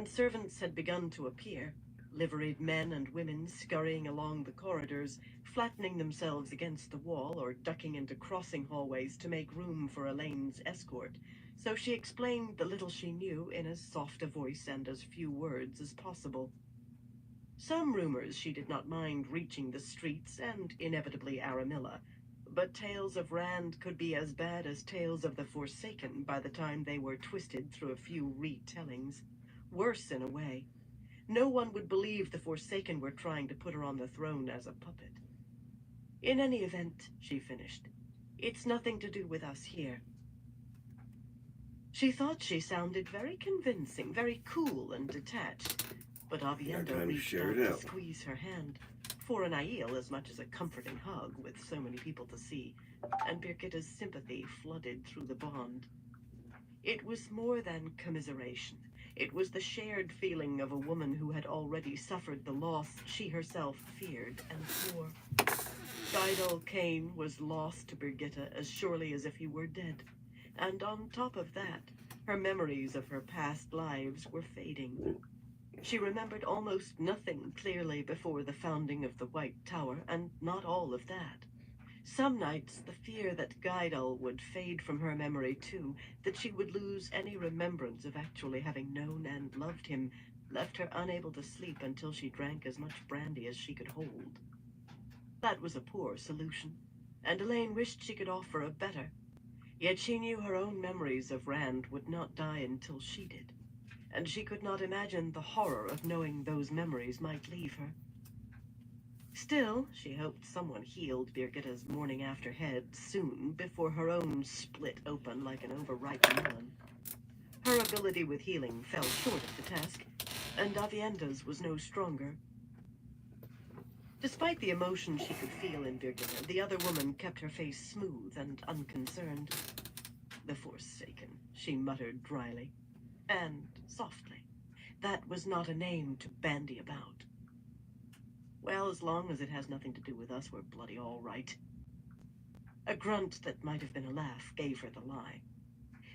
and servants had begun to appear, liveried men and women scurrying along the corridors, flattening themselves against the wall or ducking into crossing hallways to make room for Elaine's escort, so she explained the little she knew in as soft a voice and as few words as possible. Some rumors she did not mind reaching the streets and inevitably Aramilla, but tales of Rand could be as bad as tales of the Forsaken by the time they were twisted through a few retellings. Worse in a way. No one would believe the Forsaken were trying to put her on the throne as a puppet. In any event, she finished, it's nothing to do with us here. She thought she sounded very convincing, very cool and detached, but Avienda reached out to squeeze her hand, for an Aiel as much as a comforting hug with so many people to see, and Birgitte's sympathy flooded through the bond. It was more than commiseration. It was the shared feeling of a woman who had already suffered the loss she herself feared and swore. Guidal Kane was lost to Birgitte as surely as if he were dead, and on top of that, her memories of her past lives were fading. She remembered almost nothing clearly before the founding of the White Tower, and not all of that. Some nights, the fear that Guidal would fade from her memory too, that she would lose any remembrance of actually having known and loved him, left her unable to sleep until she drank as much brandy as she could hold. That was a poor solution, and Elaine wished she could offer a better. Yet she knew her own memories of Rand would not die until she did, and she could not imagine the horror of knowing those memories might leave her. Still, she hoped someone healed Birgitte's morning after head soon before her own split open like an overripe melon. Her ability with healing fell short of the task, and Avienda's was no stronger. Despite the emotion she could feel in Birgitte, the other woman kept her face smooth and unconcerned. The Forsaken, she muttered dryly, and softly. That was not a name to bandy about. Well, as long as it has nothing to do with us, we're bloody all right. A grunt that might have been a laugh gave her the lie.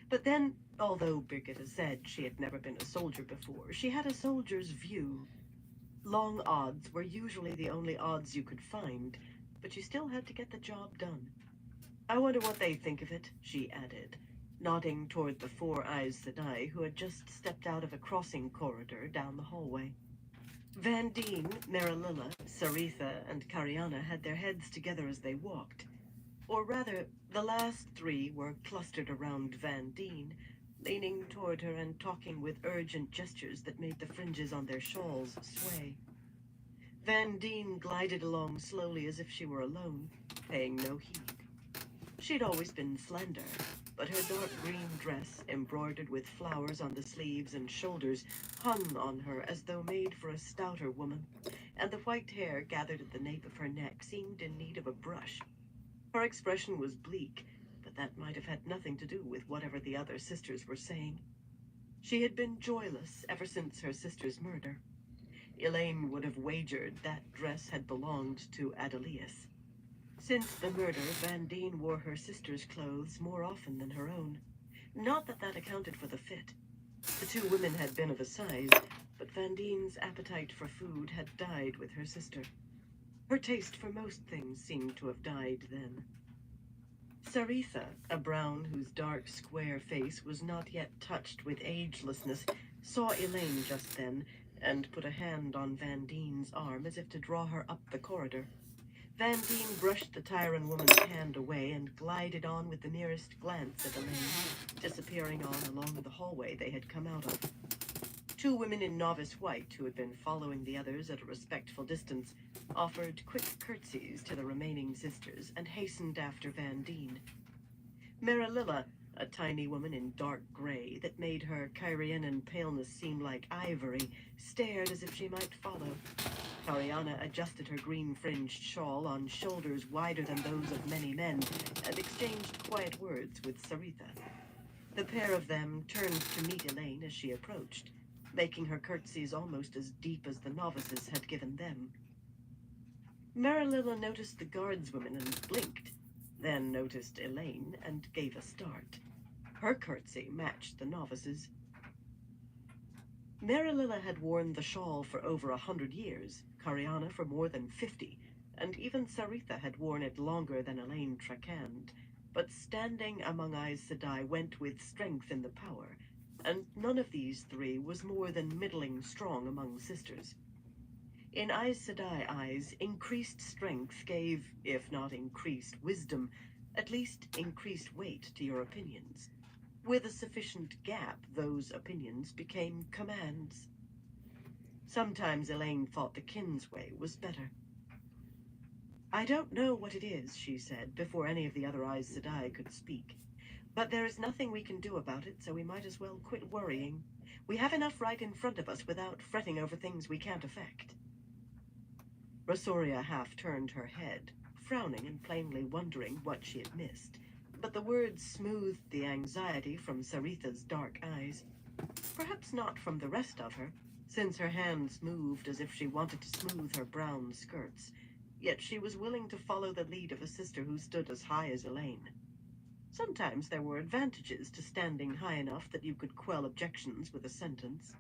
But then, although Birgitte said she had never been a soldier before, she had a soldier's view. Long odds were usually the only odds you could find, but you still had to get the job done. I wonder what they think of it, she added, nodding toward the Four Eyes Sedai, who had just stepped out of a crossing corridor down the hallway. Vandine, Marililla, Saritha, and Cariana had their heads together as they walked. Or rather, the last three were clustered around Vandine, leaning toward her and talking with urgent gestures that made the fringes on their shawls sway. Vandine glided along slowly as if she were alone, paying no heed. She'd always been slender, but her dark green dress, embroidered with flowers on the sleeves and shoulders, hung on her as though made for a stouter woman, and the white hair gathered at the nape of her neck seemed in need of a brush. Her expression was bleak, but that might have had nothing to do with whatever the other sisters were saying. She had been joyless ever since her sister's murder. Elaine would have wagered that dress had belonged to Adelius. Since the murder, Vandine wore her sister's clothes more often than her own. Not that that accounted for the fit. The two women had been of a size, but Vandine's appetite for food had died with her sister. Her taste for most things seemed to have died then. Saritha, a brown whose dark, square face was not yet touched with agelessness, saw Elaine just then, and put a hand on Vandine's arm as if to draw her up the corridor. Vandine brushed the Tyran woman's hand away and glided on with the merest glance at Elaine, disappearing on along the hallway they had come out of. Two women in novice white, who had been following the others at a respectful distance, offered quick curtsies to the remaining sisters and hastened after Vandine. Marililla, a tiny woman in dark gray that made her Kyrianan paleness seem like ivory, stared as if she might follow. Cariana adjusted her green-fringed shawl on shoulders wider than those of many men and exchanged quiet words with Saritha. The pair of them turned to meet Elaine as she approached, making her curtsies almost as deep as the novices had given them. Marililla noticed the guardswomen and blinked, then noticed Elaine and gave a start. Her curtsy matched the novices. Marililla had worn the shawl for over 100 years, Cariana for more than 50, and even Saritha had worn it longer than Elaine Trakand. But standing among Aes Sedai went with strength in the power, and none of these three was more than middling strong among sisters. In Aes Sedai eyes, increased strength gave, if not increased wisdom, at least increased weight to your opinions. With a sufficient gap, those opinions became commands. Sometimes Elaine thought the kin's way was better. I don't know what it is, she said, before any of the other Aes Sedai could speak. But there is nothing we can do about it, so we might as well quit worrying. We have enough right in front of us without fretting over things we can't affect. Rosoria half turned her head, frowning and plainly wondering what she had missed. But the words smoothed the anxiety from Saritha's dark eyes. Perhaps not from the rest of her, since her hands moved as if she wanted to smooth her brown skirts. Yet she was willing to follow the lead of a sister who stood as high as Elaine. Sometimes there were advantages to standing high enough that you could quell objections with a sentence.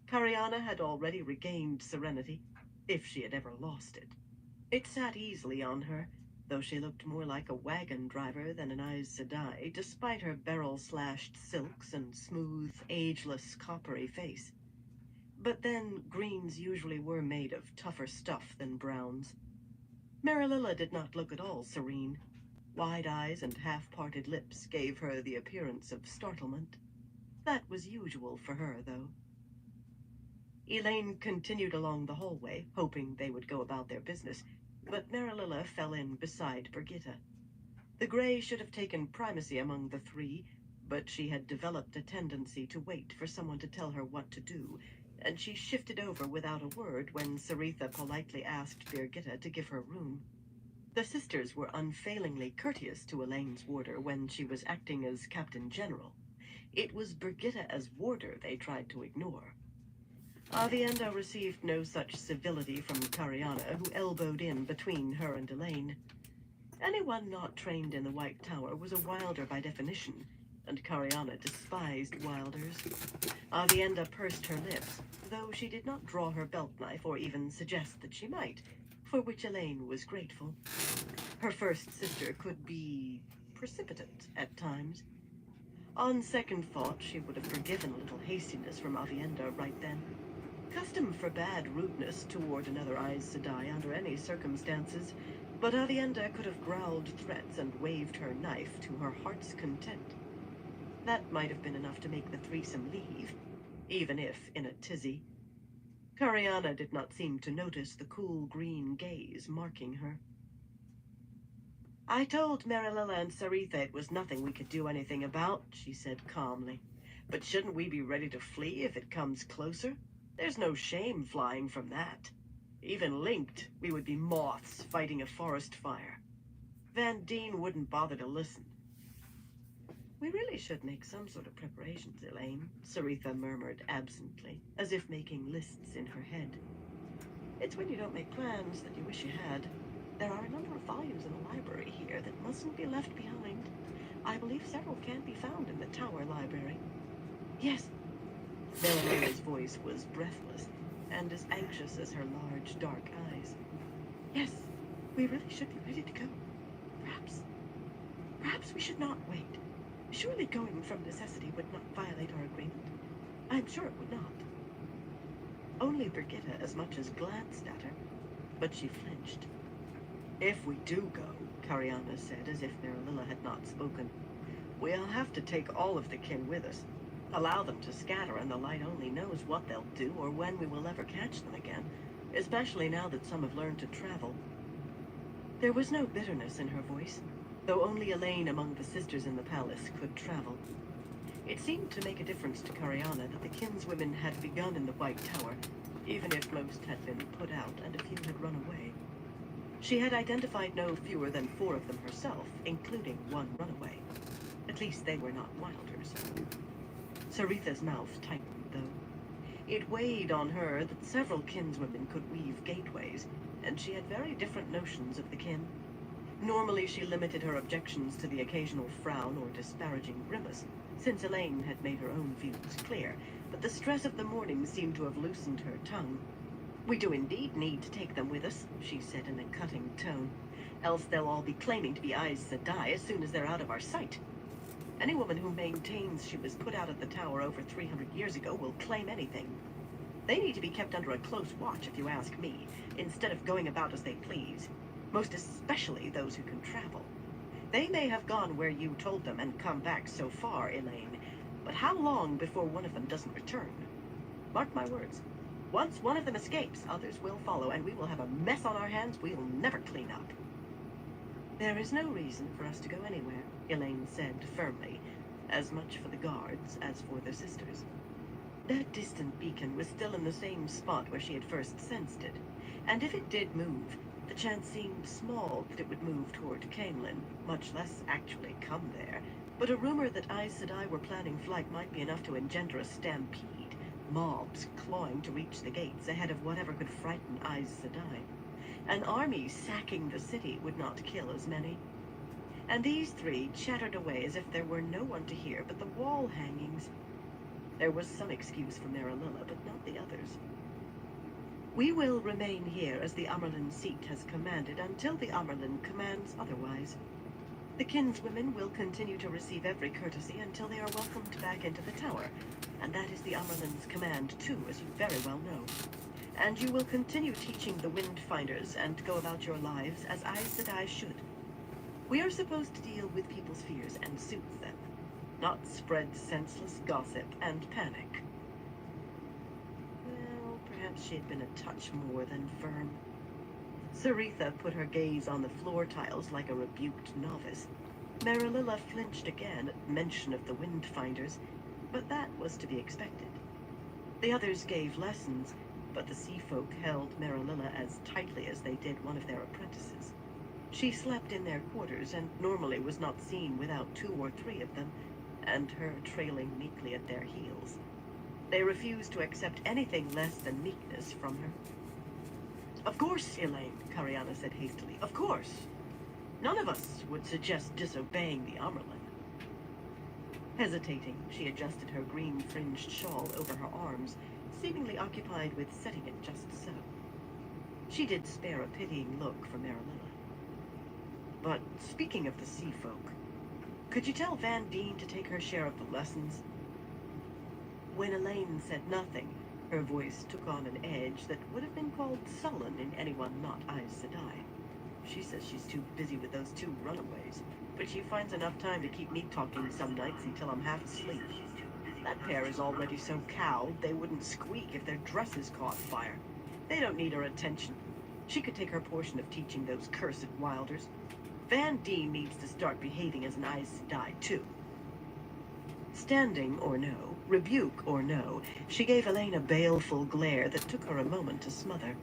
Cariana had already regained serenity, if she had ever lost it. It sat easily on her, though she looked more like a wagon driver than an Aes Sedai, despite her beryl-slashed silks and smooth, ageless, coppery face. But then, greens usually were made of tougher stuff than browns. Marililla did not look at all serene. Wide eyes and half-parted lips gave her the appearance of startlement. That was usual for her, though. Elaine continued along the hallway, hoping they would go about their business, but Marililla fell in beside Brigitta. The Grey should have taken primacy among the three, but she had developed a tendency to wait for someone to tell her what to do, and she shifted over without a word when Saritha politely asked Brigitta to give her room. The sisters were unfailingly courteous to Elaine's warder when she was acting as Captain General. It was Brigitta as warder they tried to ignore. Aviendha received no such civility from Cariana, who elbowed in between her and Elaine. Anyone not trained in the White Tower was a wilder by definition, and Cariana despised wilders. Aviendha pursed her lips, though she did not draw her belt knife or even suggest that she might, for which Elaine was grateful. Her first sister could be precipitate at times. On second thought, she would have forgiven a little hastiness from Aviendha right then. Custom forbade rudeness toward another Aes Sedai under any circumstances, but Aviendha could have growled threats and waved her knife to her heart's content. That might have been enough to make the threesome leave, even if in a tizzy. Cariana did not seem to notice the cool green gaze marking her. I told Marililla and Saritha it was nothing we could do anything about, she said calmly. But shouldn't we be ready to flee if it comes closer? There's no shame flying from that. Even linked, we would be moths fighting a forest fire. Van Deen wouldn't bother to listen. We really should make some sort of preparations, Elaine, Saritha murmured absently, as if making lists in her head. It's when you don't make plans that you wish you had. There are a number of volumes in the library here that mustn't be left behind. I believe several can be found in the Tower Library. Yes. Marilla's voice was breathless, and as anxious as her large, dark eyes. Yes, we really should be ready to go. Perhaps we should not wait. Surely going from necessity would not violate our agreement. I'm sure it would not. Only Brigitta as much as glanced at her, but she flinched. If we do go, Cariana said, as if Marililla had not spoken, we'll have to take all of the kin with us. Allow them to scatter, and the light only knows what they'll do or when we will ever catch them again, especially now that some have learned to travel. There was no bitterness in her voice, though only Elaine among the sisters in the palace could travel. It seemed to make a difference to Cariana that the kinswomen had begun in the White Tower, even if most had been put out and a few had run away. She had identified no fewer than 4 of them herself, including one runaway. At least they were not wilders. Saritha's mouth tightened, though. It weighed on her that several kinswomen could weave gateways, and she had very different notions of the kin. Normally she limited her objections to the occasional frown or disparaging grimace, since Elaine had made her own views clear, but the stress of the morning seemed to have loosened her tongue. "We do indeed need to take them with us," she said in a cutting tone. "Else they'll all be claiming to be Aes Sedai as soon as they're out of our sight. Any woman who maintains she was put out of the tower over 300 years ago will claim anything. They need to be kept under a close watch, if you ask me, instead of going about as they please. Most especially those who can travel. They may have gone where you told them and come back so far, Elaine, but how long before one of them doesn't return? Mark my words. Once one of them escapes, others will follow, and we will have a mess on our hands we'll never clean up." "There is no reason for us to go anywhere," Elaine said firmly, as much for the guards as for the sisters. That distant beacon was still in the same spot where she had first sensed it, and if it did move, the chance seemed small that it would move toward Camelin, much less actually come there. But a rumor that Aes Sedai were planning flight might be enough to engender a stampede, mobs clawing to reach the gates ahead of whatever could frighten Aes Sedai. An army sacking the city would not kill as many. And these three chattered away as if there were no one to hear but the wall hangings. There was some excuse for Marililla, but not the others. "We will remain here as the Amerlin seat has commanded until the Amerlin commands otherwise. The kinswomen will continue to receive every courtesy until they are welcomed back into the tower, and that is the Amerlin's command too, as you very well know. And you will continue teaching the Windfinders and go about your lives as Aes Sedai should. We are supposed to deal with people's fears and soothe them, not spread senseless gossip and panic." Well, perhaps she had been a touch more than firm. Saritha put her gaze on the floor tiles like a rebuked novice. Marililla flinched again at mention of the Windfinders, but that was to be expected. The others gave lessons, but the sea folk held Marililla as tightly as they did one of their apprentices. She slept in their quarters and normally was not seen without 2 or 3 of them, and her trailing meekly at their heels. They refused to accept anything less than meekness from her. "Of course, Elaine," Cariana said hastily. "Of course. None of us would suggest disobeying the Amerlin." Hesitating, she adjusted her green-fringed shawl over her arms, seemingly occupied with setting it just so. She did spare a pitying look for Marililla. "But speaking of the sea folk, could you tell Van Deen to take her share of the lessons?" When Elaine said nothing, her voice took on an edge that would have been called sullen in anyone not Aes Sedai. "She says she's too busy with those 2 runaways, but she finds enough time to keep me talking some nights until I'm half asleep. That pair is already so cowed they wouldn't squeak if their dresses caught fire. They don't need her attention. She could take her portion of teaching those cursed Wilders. Van Deen needs to start behaving as an Aes Sedai, too." Standing or no, rebuke or no, she gave Elaine a baleful glare that took her a moment to smother.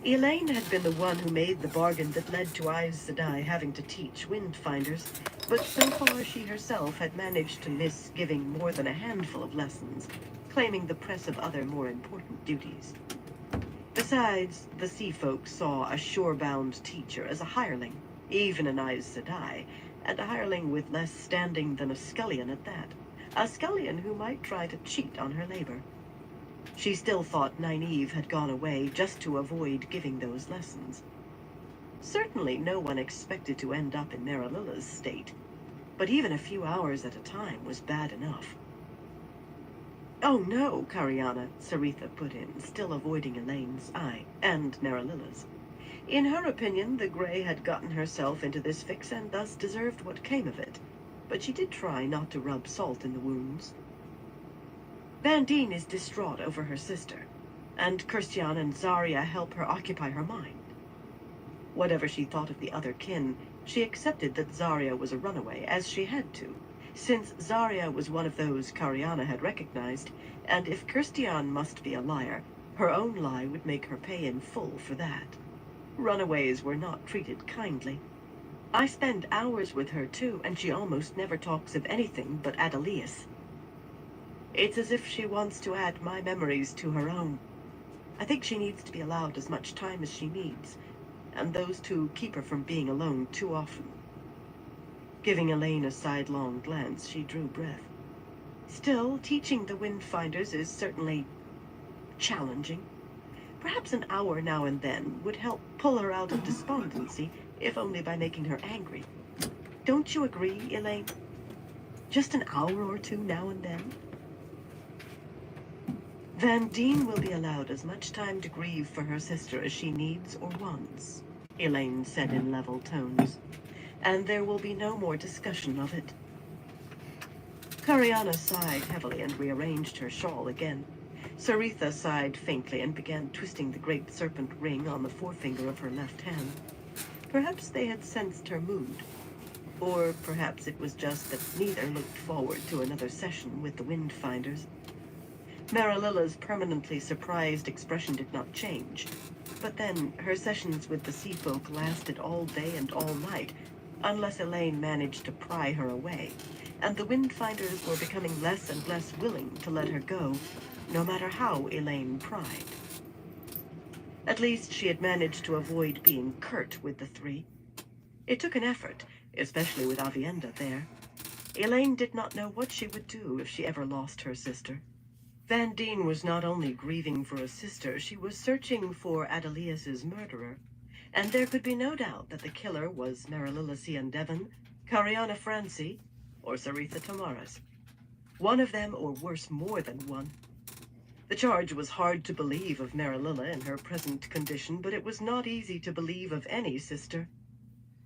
Elaine had been the one who made the bargain that led to Aes Sedai having to teach Windfinders, but so far she herself had managed to miss giving more than a handful of lessons, claiming the press of other more important duties. Besides, the sea folk saw a shore-bound teacher as a hireling, even an Aes Sedai, and a hireling with less standing than a scullion at that. A scullion who might try to cheat on her labor. She still thought Nynaeve had gone away just to avoid giving those lessons. Certainly no one expected to end up in Marililla's state, but even a few hours at a time was bad enough. "Oh no, Cariana," Saritha put in, still avoiding Elaine's eye, and Marililla's. In her opinion, the Grey had gotten herself into this fix and thus deserved what came of it, but she did try not to rub salt in the wounds. "Van Deen is distraught over her sister, and Christian and Zarya help her occupy her mind. Whatever she thought of the other kin, she accepted that Zarya was a runaway, as she had to, since Zarya was one of those Cariana had recognized, and if Christian must be a liar, her own lie would make her pay in full for that. Runaways were not treated kindly. I spend hours with her too, and she almost never talks of anything but Adelius. It's as if she wants to add my memories to her own. I think she needs to be allowed as much time as she needs, and those two keep her from being alone too often." Giving Elaine a sidelong glance, she drew breath. Still, teaching the Windfinders is certainly challenging. Perhaps an hour now and then would help pull her out of despondency, if only by making her angry. Don't you agree, Elaine? Just an hour or two now and then? Van Deen will be allowed as much time to grieve for her sister as she needs or wants, Elaine said in level tones. And there will be no more discussion of it. Kariana sighed heavily and rearranged her shawl again. Saritha sighed faintly and began twisting the great serpent ring on the forefinger of her left hand. Perhaps they had sensed her mood. Or perhaps it was just that neither looked forward to another session with the Windfinders. Marililla's permanently surprised expression did not change. But then, her sessions with the sea folk lasted all day and all night, unless Elaine managed to pry her away, and the Windfinders were becoming less and less willing to let her go, no matter how Elaine pried. At least she had managed to avoid being curt with the three. It took an effort, especially with Avienda there. Elaine did not know what she would do if she ever lost her sister. Van Deen was not only grieving for a sister, she was searching for Adelius's murderer. And there could be no doubt that the killer was Marililla Cian-Devon, Kariana Francie, or Saritha Tamaras. One of them, or worse, more than one. The charge was hard to believe of Marililla in her present condition, but it was not easy to believe of any sister.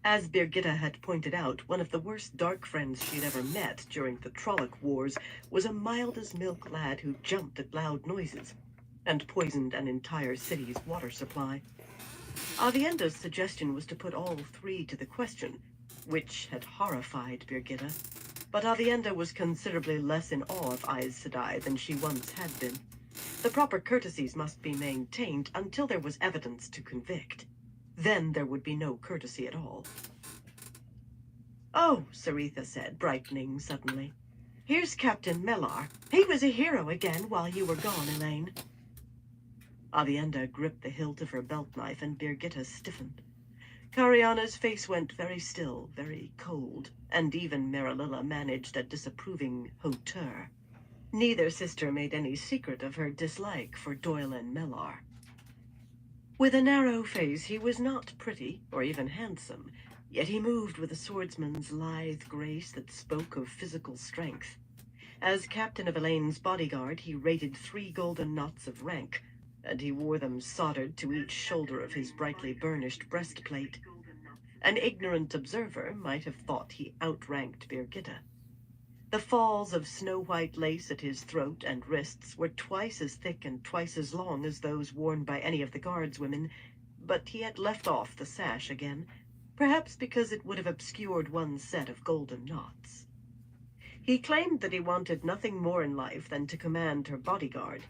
As Birgitta had pointed out, one of the worst dark friends she'd ever met during the Trolloc Wars was a mild-as-milk lad who jumped at loud noises and poisoned an entire city's water supply. Avienda's suggestion was to put all three to the question, which had horrified Birgitta. But Avienda was considerably less in awe of Aes Sedai than she once had been. The proper courtesies must be maintained until there was evidence to convict. Then there would be no courtesy at all. "Oh," Saritha said, brightening suddenly. "Here's Captain Mellar. He was a hero again while you were gone, Elaine." Avienda gripped the hilt of her belt knife and Birgitta stiffened. Kariana's face went very still, very cold, and even Marililla managed a disapproving hauteur. Neither sister made any secret of her dislike for Doylan Mellar. With a narrow face, he was not pretty or even handsome, yet he moved with a swordsman's lithe grace that spoke of physical strength. As captain of Elaine's bodyguard, he rated 3 golden knots of rank, and he wore them soldered to each shoulder of his brightly burnished breastplate. An ignorant observer might have thought he outranked Birgitta. The falls of snow-white lace at his throat and wrists were twice as thick and twice as long as those worn by any of the guardswomen, but he had left off the sash again, perhaps because it would have obscured one set of golden knots. He claimed that he wanted nothing more in life than to command her bodyguard,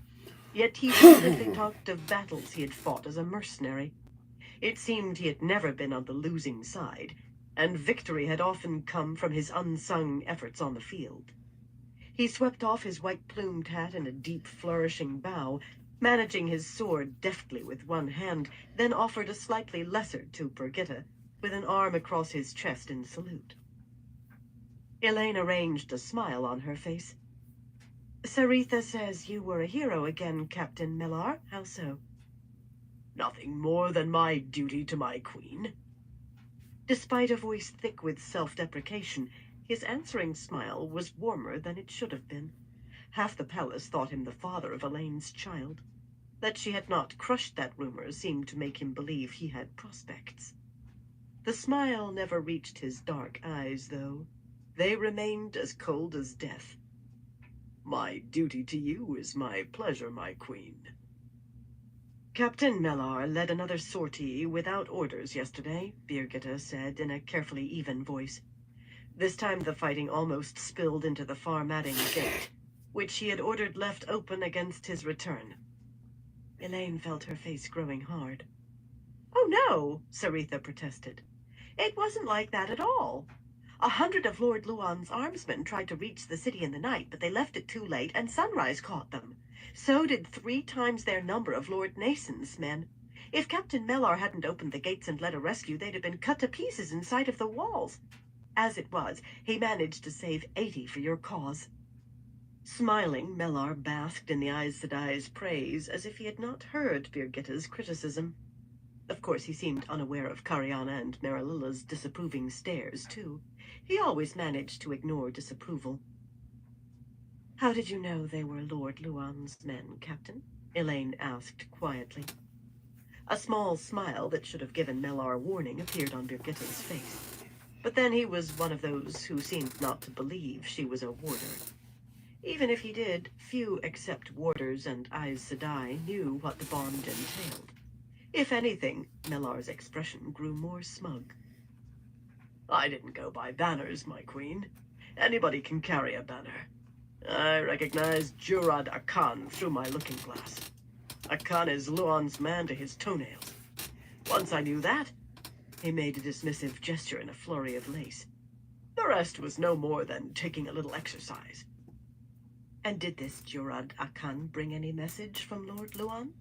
yet he frequently talked of battles he had fought as a mercenary. It seemed he had never been on the losing side, and victory had often come from his unsung efforts on the field. He swept off his white-plumed hat in a deep, flourishing bow, managing his sword deftly with one hand, then offered a slightly lesser to Birgitta, with an arm across his chest in salute. Elaine arranged a smile on her face. "Saritha says you were a hero again, Captain Mellar. How so?" "Nothing more than my duty to my queen." Despite a voice thick with self-deprecation, his answering smile was warmer than it should have been. Half the palace thought him the father of Elaine's child. That she had not crushed that rumor seemed to make him believe he had prospects. The smile never reached his dark eyes, though. They remained as cold as death. "My duty to you is my pleasure, my queen." "Captain Mellar led another sortie without orders yesterday," Birgitta said in a carefully even voice. This time the fighting almost spilled into the Farmadding gate, which he had ordered left open against his return. Elaine felt her face growing hard. "Oh no," Saritha protested. "It wasn't like that at all. 100 of Lord Luan's armsmen tried to reach the city in the night, but they left it too late, and sunrise caught them. So did 3 times their number of Lord Nason's men. If Captain Mellar hadn't opened the gates and led a rescue, they'd have been cut to pieces inside of the walls. As it was, he managed to save 80 for your cause." Smiling, Mellar basked in the Aes Sedai's praise as if he had not heard Birgitte's criticism. Of course, he seemed unaware of Cariana and Marililla's disapproving stares, too. He always managed to ignore disapproval. "How did you know they were Lord Luan's men, Captain?" Elaine asked quietly. A small smile that should have given Mellar warning appeared on Birgitte's face. But then he was one of those who seemed not to believe she was a warder. Even if he did, few except warders and Aes Sedai knew what the bond entailed. If anything, Mellar's expression grew more smug. "I didn't go by banners, my queen. Anybody can carry a banner. I recognized Jurad Akan through my looking glass. Akan is Luan's man to his toenails. Once I knew that," he made a dismissive gesture in a flurry of lace, "the rest was no more than taking a little exercise." "And did this Jurad Akan bring any message from Lord Luan?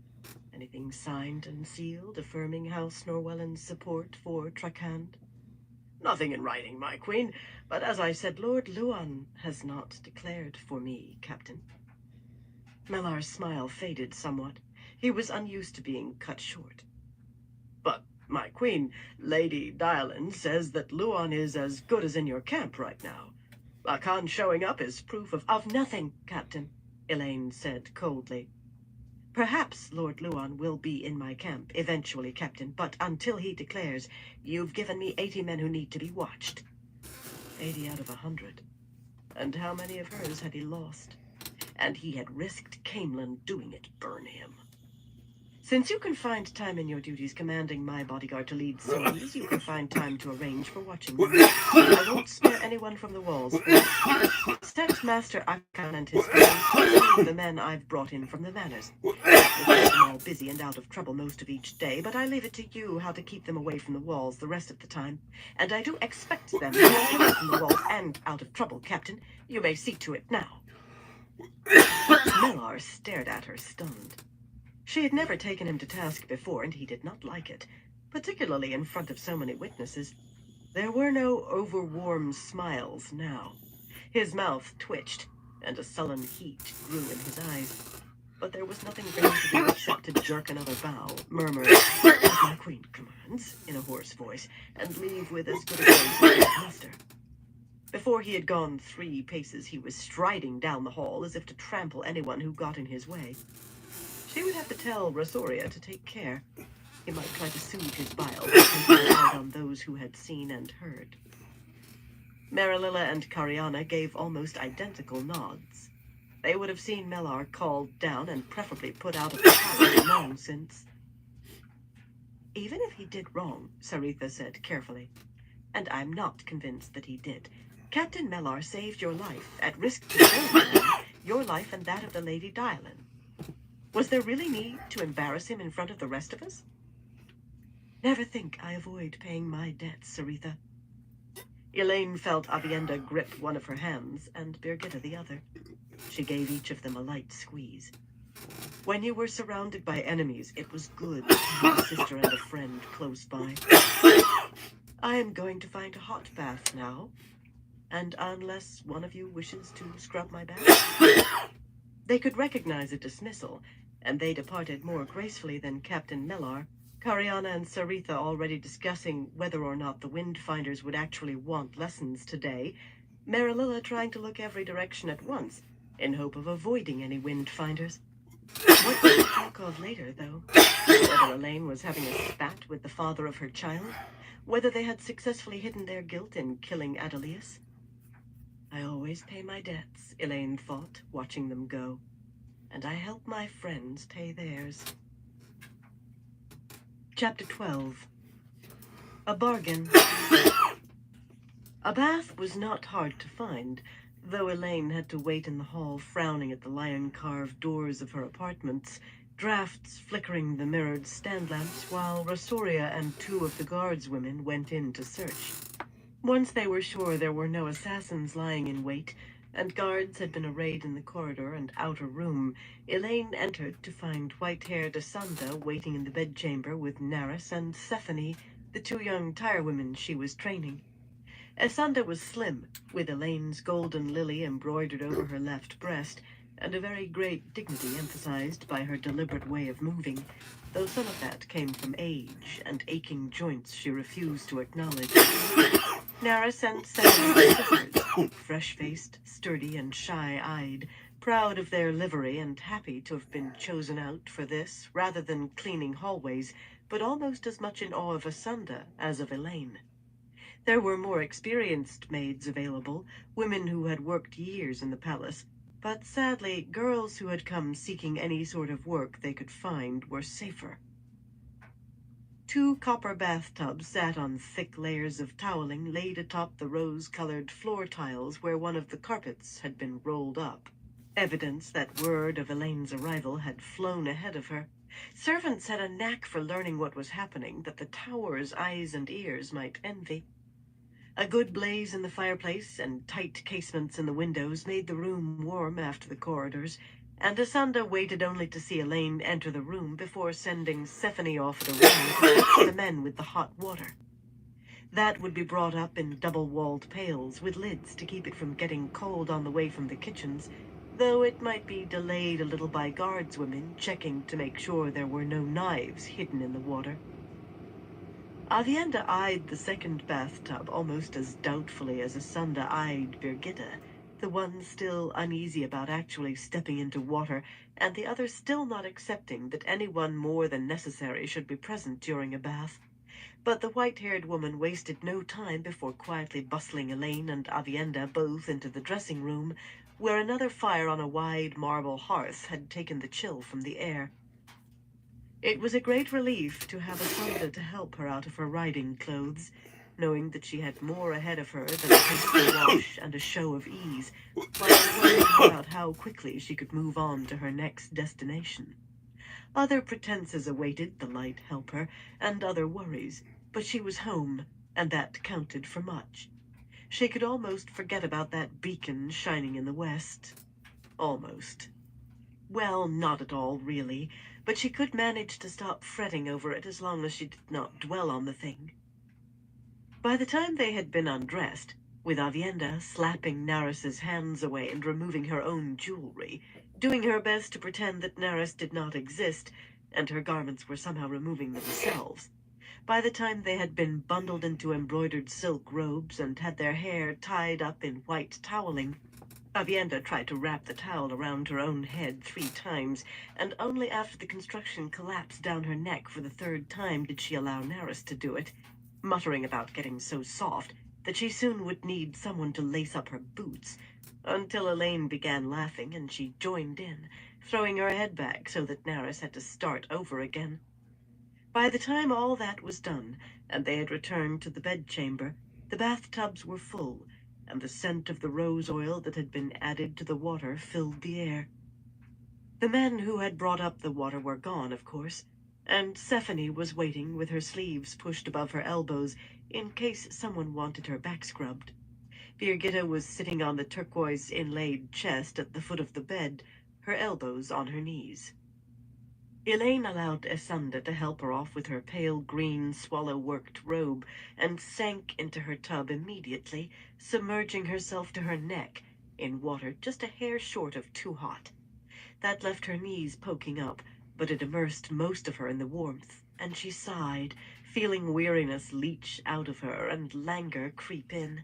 Anything signed and sealed affirming House Norwelland's support for Trakand?" "Nothing in writing, my queen, but as I said, Lord Luan has not declared for me, Captain." Mellar's smile faded somewhat. He was unused to being cut short. "But, my queen, Lady Dailan says that Luan is as good as in your camp right now. Akan showing up is proof of nothing, Captain," Elaine said coldly. "Perhaps Lord Luan will be in my camp eventually, Captain, but until he declares, you've given me 80 men who need to be watched." 80 out of 100. And how many of hers had he lost? And he had risked Camelin doing it, burn him. "Since you can find time in your duties commanding my bodyguard to lead scenes, you can find time to arrange for watching them. I won't spare anyone from the walls. Set Master Akan and his family to the men I've brought in from the manors. We'll keep them all busy and out of trouble most of each day, but I leave it to you how to keep them away from the walls the rest of the time. And I do expect them to be away from the walls and out of trouble, Captain. You may see to it now." Mellar stared at her, stunned. She had never taken him to task before, and he did not like it, particularly in front of so many witnesses. There were no overwarm smiles now. His mouth twitched, and a sullen heat grew in his eyes. But there was nothing for him to do except to jerk another bow, murmur, "As my queen commands," in a hoarse voice, and leave with as good a grace as his master. Before he had gone 3 paces, he was striding down the hall as if to trample anyone who got in his way. She would have to tell Rosoria to take care. He might try to soothe his bile, but rely on those who had seen and heard. Marililla and Cariana gave almost identical nods. They would have seen Mellar called down and preferably put out of the palace long since. "Even if he did wrong," Saritha said carefully, "and I'm not convinced that he did, Captain Mellar saved your life, at risk to save your life and that of the Lady Dailan. Was there really need to embarrass him in front of the rest of us?" "Never think I avoid paying my debts, Saritha." Elaine felt Avienda grip one of her hands and Birgitte the other. She gave each of them a light squeeze. When you were surrounded by enemies, it was good to have a sister and a friend close by. "I am going to find a hot bath now, and unless one of you wishes to scrub my back..." They could recognize a dismissal, and they departed more gracefully than Captain Mellar, Cariana and Saritha already discussing whether or not the Windfinders would actually want lessons today, Marililla trying to look every direction at once, in hope of avoiding any Windfinders. What would they talk of later, though? Whether Elaine was having a spat with the father of her child? Whether they had successfully hidden their guilt in killing Adelius? I always pay my debts, Elaine thought, watching them go. And I help my friends pay theirs. Chapter 12. A bargain. A bath was not hard to find, though Elaine had to wait in the hall frowning at the lion-carved doors of her apartments, drafts flickering the mirrored stand lamps while Rosoria and 2 of the guards women went in to search. Once they were sure there were no assassins lying in wait, and guards had been arrayed in the corridor and outer room, Elaine entered to find white-haired Asanda waiting in the bedchamber with Naris and Stephanie, the 2 young tirewomen she was training. Esanda was slim, with Elaine's golden lily embroidered over her left breast, and a very great dignity emphasized by her deliberate way of moving, though some of that came from age and aching joints she refused to acknowledge. Naris and Seven were sisters, fresh-faced, sturdy, and shy-eyed, proud of their livery and happy to have been chosen out for this rather than cleaning hallways, but almost as much in awe of Esanda as of Elaine. There were more experienced maids available, women who had worked years in the palace, but sadly, girls who had come seeking any sort of work they could find were safer. 2 copper bathtubs sat on thick layers of toweling laid atop the rose-colored floor tiles where one of the carpets had been rolled up. Evidence that word of Elaine's arrival had flown ahead of her. Servants had a knack for learning what was happening that the tower's eyes and ears might envy. A good blaze in the fireplace and tight casements in the windows made the room warm after the corridors, and Esanda waited only to see Elaine enter the room before sending Stephanie off at a run to fetch the men with the hot water. That would be brought up in double-walled pails with lids to keep it from getting cold on the way from the kitchens, though it might be delayed a little by guardswomen checking to make sure there were no knives hidden in the water. Avienda eyed the second bathtub almost as doubtfully as Esanda eyed Birgitta, the one still uneasy about actually stepping into water, and the other still not accepting that anyone more than necessary should be present during a bath. But the white-haired woman wasted no time before quietly bustling Elaine and Avienda both into the dressing room, where another fire on a wide marble hearth had taken the chill from the air. It was a great relief to have Esanda to help her out of her riding clothes, knowing that she had more ahead of her than a hasty wash and a show of ease, while worrying about how quickly she could move on to her next destination. Other pretenses awaited the light helper, and other worries, but she was home, and that counted for much. She could almost forget about that beacon shining in the west. Almost. Well, not at all, really, but she could manage to stop fretting over it as long as she did not dwell on the thing. By the time they had been undressed, with Avienda slapping Naris's hands away and removing her own jewelry, doing her best to pretend that Naris did not exist, and her garments were somehow removing themselves. By the time they had been bundled into embroidered silk robes and had their hair tied up in white toweling, Avienda tried to wrap the towel around her own head 3 times, and only after the construction collapsed down her neck for the 3rd time did she allow Naris to do it, muttering about getting so soft that she soon would need someone to lace up her boots, until Elaine began laughing and she joined in, throwing her head back so that Naris had to start over again. By the time all that was done, and they had returned to the bedchamber, the bathtubs were full, and the scent of the rose oil that had been added to the water filled the air. The men who had brought up the water were gone, of course, and Stephanie was waiting with her sleeves pushed above her elbows in case someone wanted her back scrubbed. Birgitta was sitting on the turquoise inlaid chest at the foot of the bed, her elbows on her knees. Elaine allowed Esanda to help her off with her pale green swallow-worked robe, and sank into her tub immediately, submerging herself to her neck in water just a hair short of too hot. That left her knees poking up, but it immersed most of her in the warmth, and she sighed, feeling weariness leach out of her and languor creep in.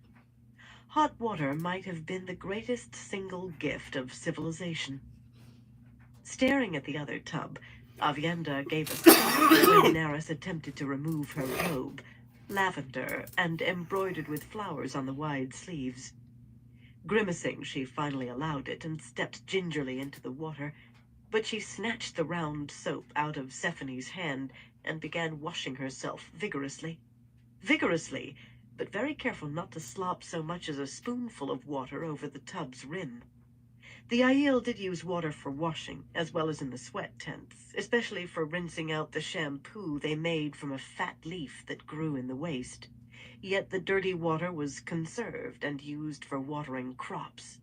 Hot water might have been the greatest single gift of civilization. Staring at the other tub, Avienda gave a sigh when Naris attempted to remove her robe, lavender and embroidered with flowers on the wide sleeves. Grimacing, she finally allowed it and stepped gingerly into the water, but she snatched the round soap out of Stephanie's hand and began washing herself vigorously. Vigorously, but very careful not to slop so much as a spoonful of water over the tub's rim. The Aiel did use water for washing, as well as in the sweat tents, especially for rinsing out the shampoo they made from a fat leaf that grew in the waste. Yet the dirty water was conserved and used for watering crops.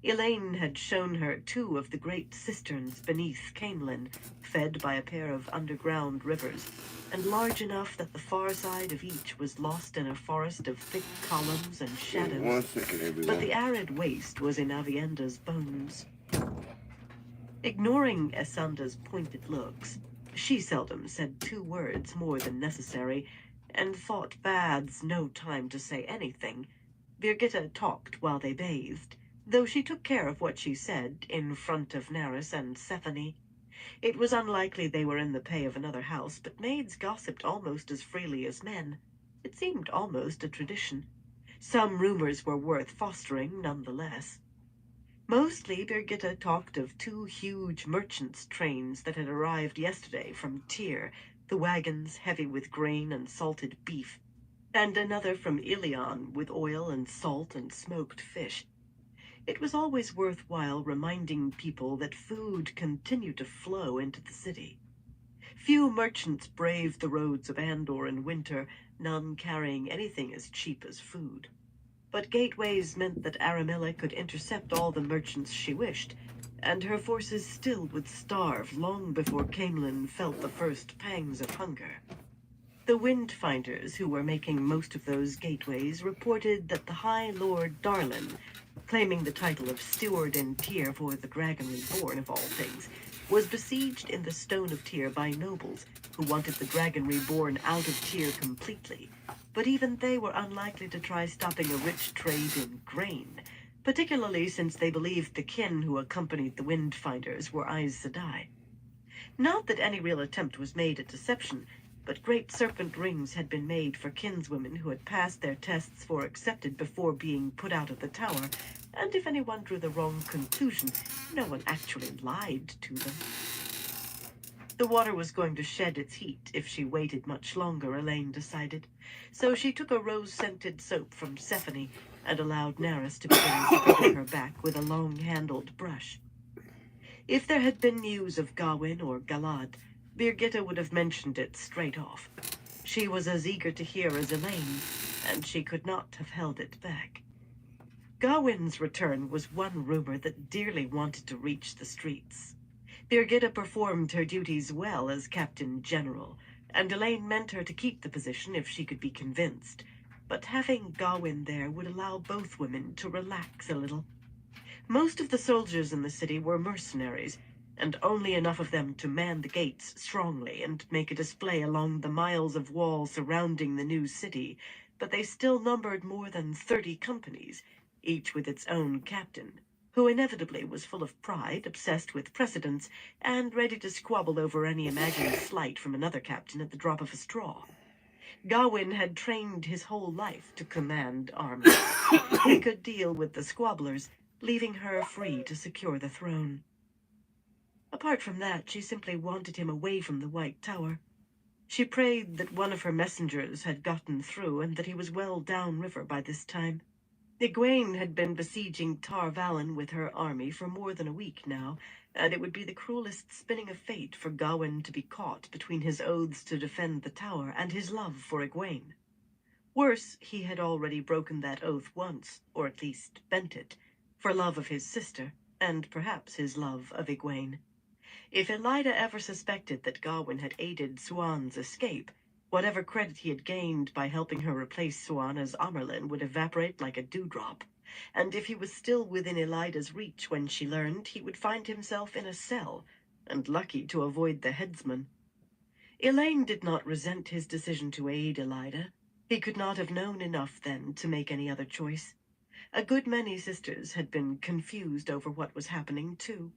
Elaine had shown her 2 of the great cisterns beneath Camelin, fed by a pair of underground rivers, and large enough that the far side of each was lost in a forest of thick columns and shadows. 1 second, everyone. But the arid waste was in Avienda's bones. Ignoring Essanda's pointed looks, she seldom said 2 words more than necessary, and thought baths no time to say anything. Birgitta talked while they bathed, though she took care of what she said in front of Naris and Stephanie. It was unlikely they were in the pay of another house, but maids gossiped almost as freely as men. It seemed almost a tradition. Some rumors were worth fostering, nonetheless. Mostly, Birgitta talked of 2 huge merchants' trains that had arrived yesterday from Tyr, the wagons heavy with grain and salted beef, and another from Ilion with oil and salt and smoked fish. It was always worthwhile reminding people that food continued to flow into the city. Few merchants braved the roads of Andor in winter, none carrying anything as cheap as food. But gateways meant that Aramilla could intercept all the merchants she wished, and her forces still would starve long before Camelin felt the first pangs of hunger. The Windfinders, who were making most of those gateways, reported that the High Lord Darlin, claiming the title of Steward in Tyr for the Dragon Reborn of all things, was besieged in the Stone of Tyr by nobles who wanted the Dragon Reborn out of Tyr completely. But even they were unlikely to try stopping a rich trade in grain, particularly since they believed the kin who accompanied the Windfinders were Aes Sedai. Not that any real attempt was made at deception, but great serpent rings had been made for kinswomen who had passed their tests for accepted before being put out of the tower, and if anyone drew the wrong conclusion, no one actually lied to them. The water was going to shed its heat if she waited much longer, Elaine decided, so she took a rose-scented soap from Stephanie and allowed Naris to begin scrubbing her back with a long-handled brush. If there had been news of Gawain or Galad, Birgitta would have mentioned it straight off. She was as eager to hear as Elaine, and she could not have held it back. Gawain's return was one rumor that dearly wanted to reach the streets. Birgitta performed her duties well as Captain General, and Elaine meant her to keep the position if she could be convinced. But having Gawain there would allow both women to relax a little. Most of the soldiers in the city were mercenaries, and only enough of them to man the gates strongly and make a display along the miles of wall surrounding the new city, but they still numbered more than 30 companies, each with its own captain, who inevitably was full of pride, obsessed with precedence, and ready to squabble over any imagined slight from another captain at the drop of a straw. Gawain had trained his whole life to command armies. He could deal with the squabblers, leaving her free to secure the throne. Apart from that, she simply wanted him away from the White Tower. She prayed that one of her messengers had gotten through and that he was well downriver by this time. Egwene had been besieging Tar Valon with her army for more than a week now, and it would be the cruelest spinning of fate for Gawain to be caught between his oaths to defend the tower and his love for Egwene. Worse, he had already broken that oath once, or at least bent it, for love of his sister, and perhaps his love of Egwene. If Elida ever suspected that Gawain had aided Swan's escape, whatever credit he had gained by helping her replace Swan as Amerlin would evaporate like a dewdrop. And if he was still within Elida's reach when she learned, he would find himself in a cell, and lucky to avoid the headsman. Elaine did not resent his decision to aid Elida. He could not have known enough then to make any other choice. A good many sisters had been confused over what was happening, too.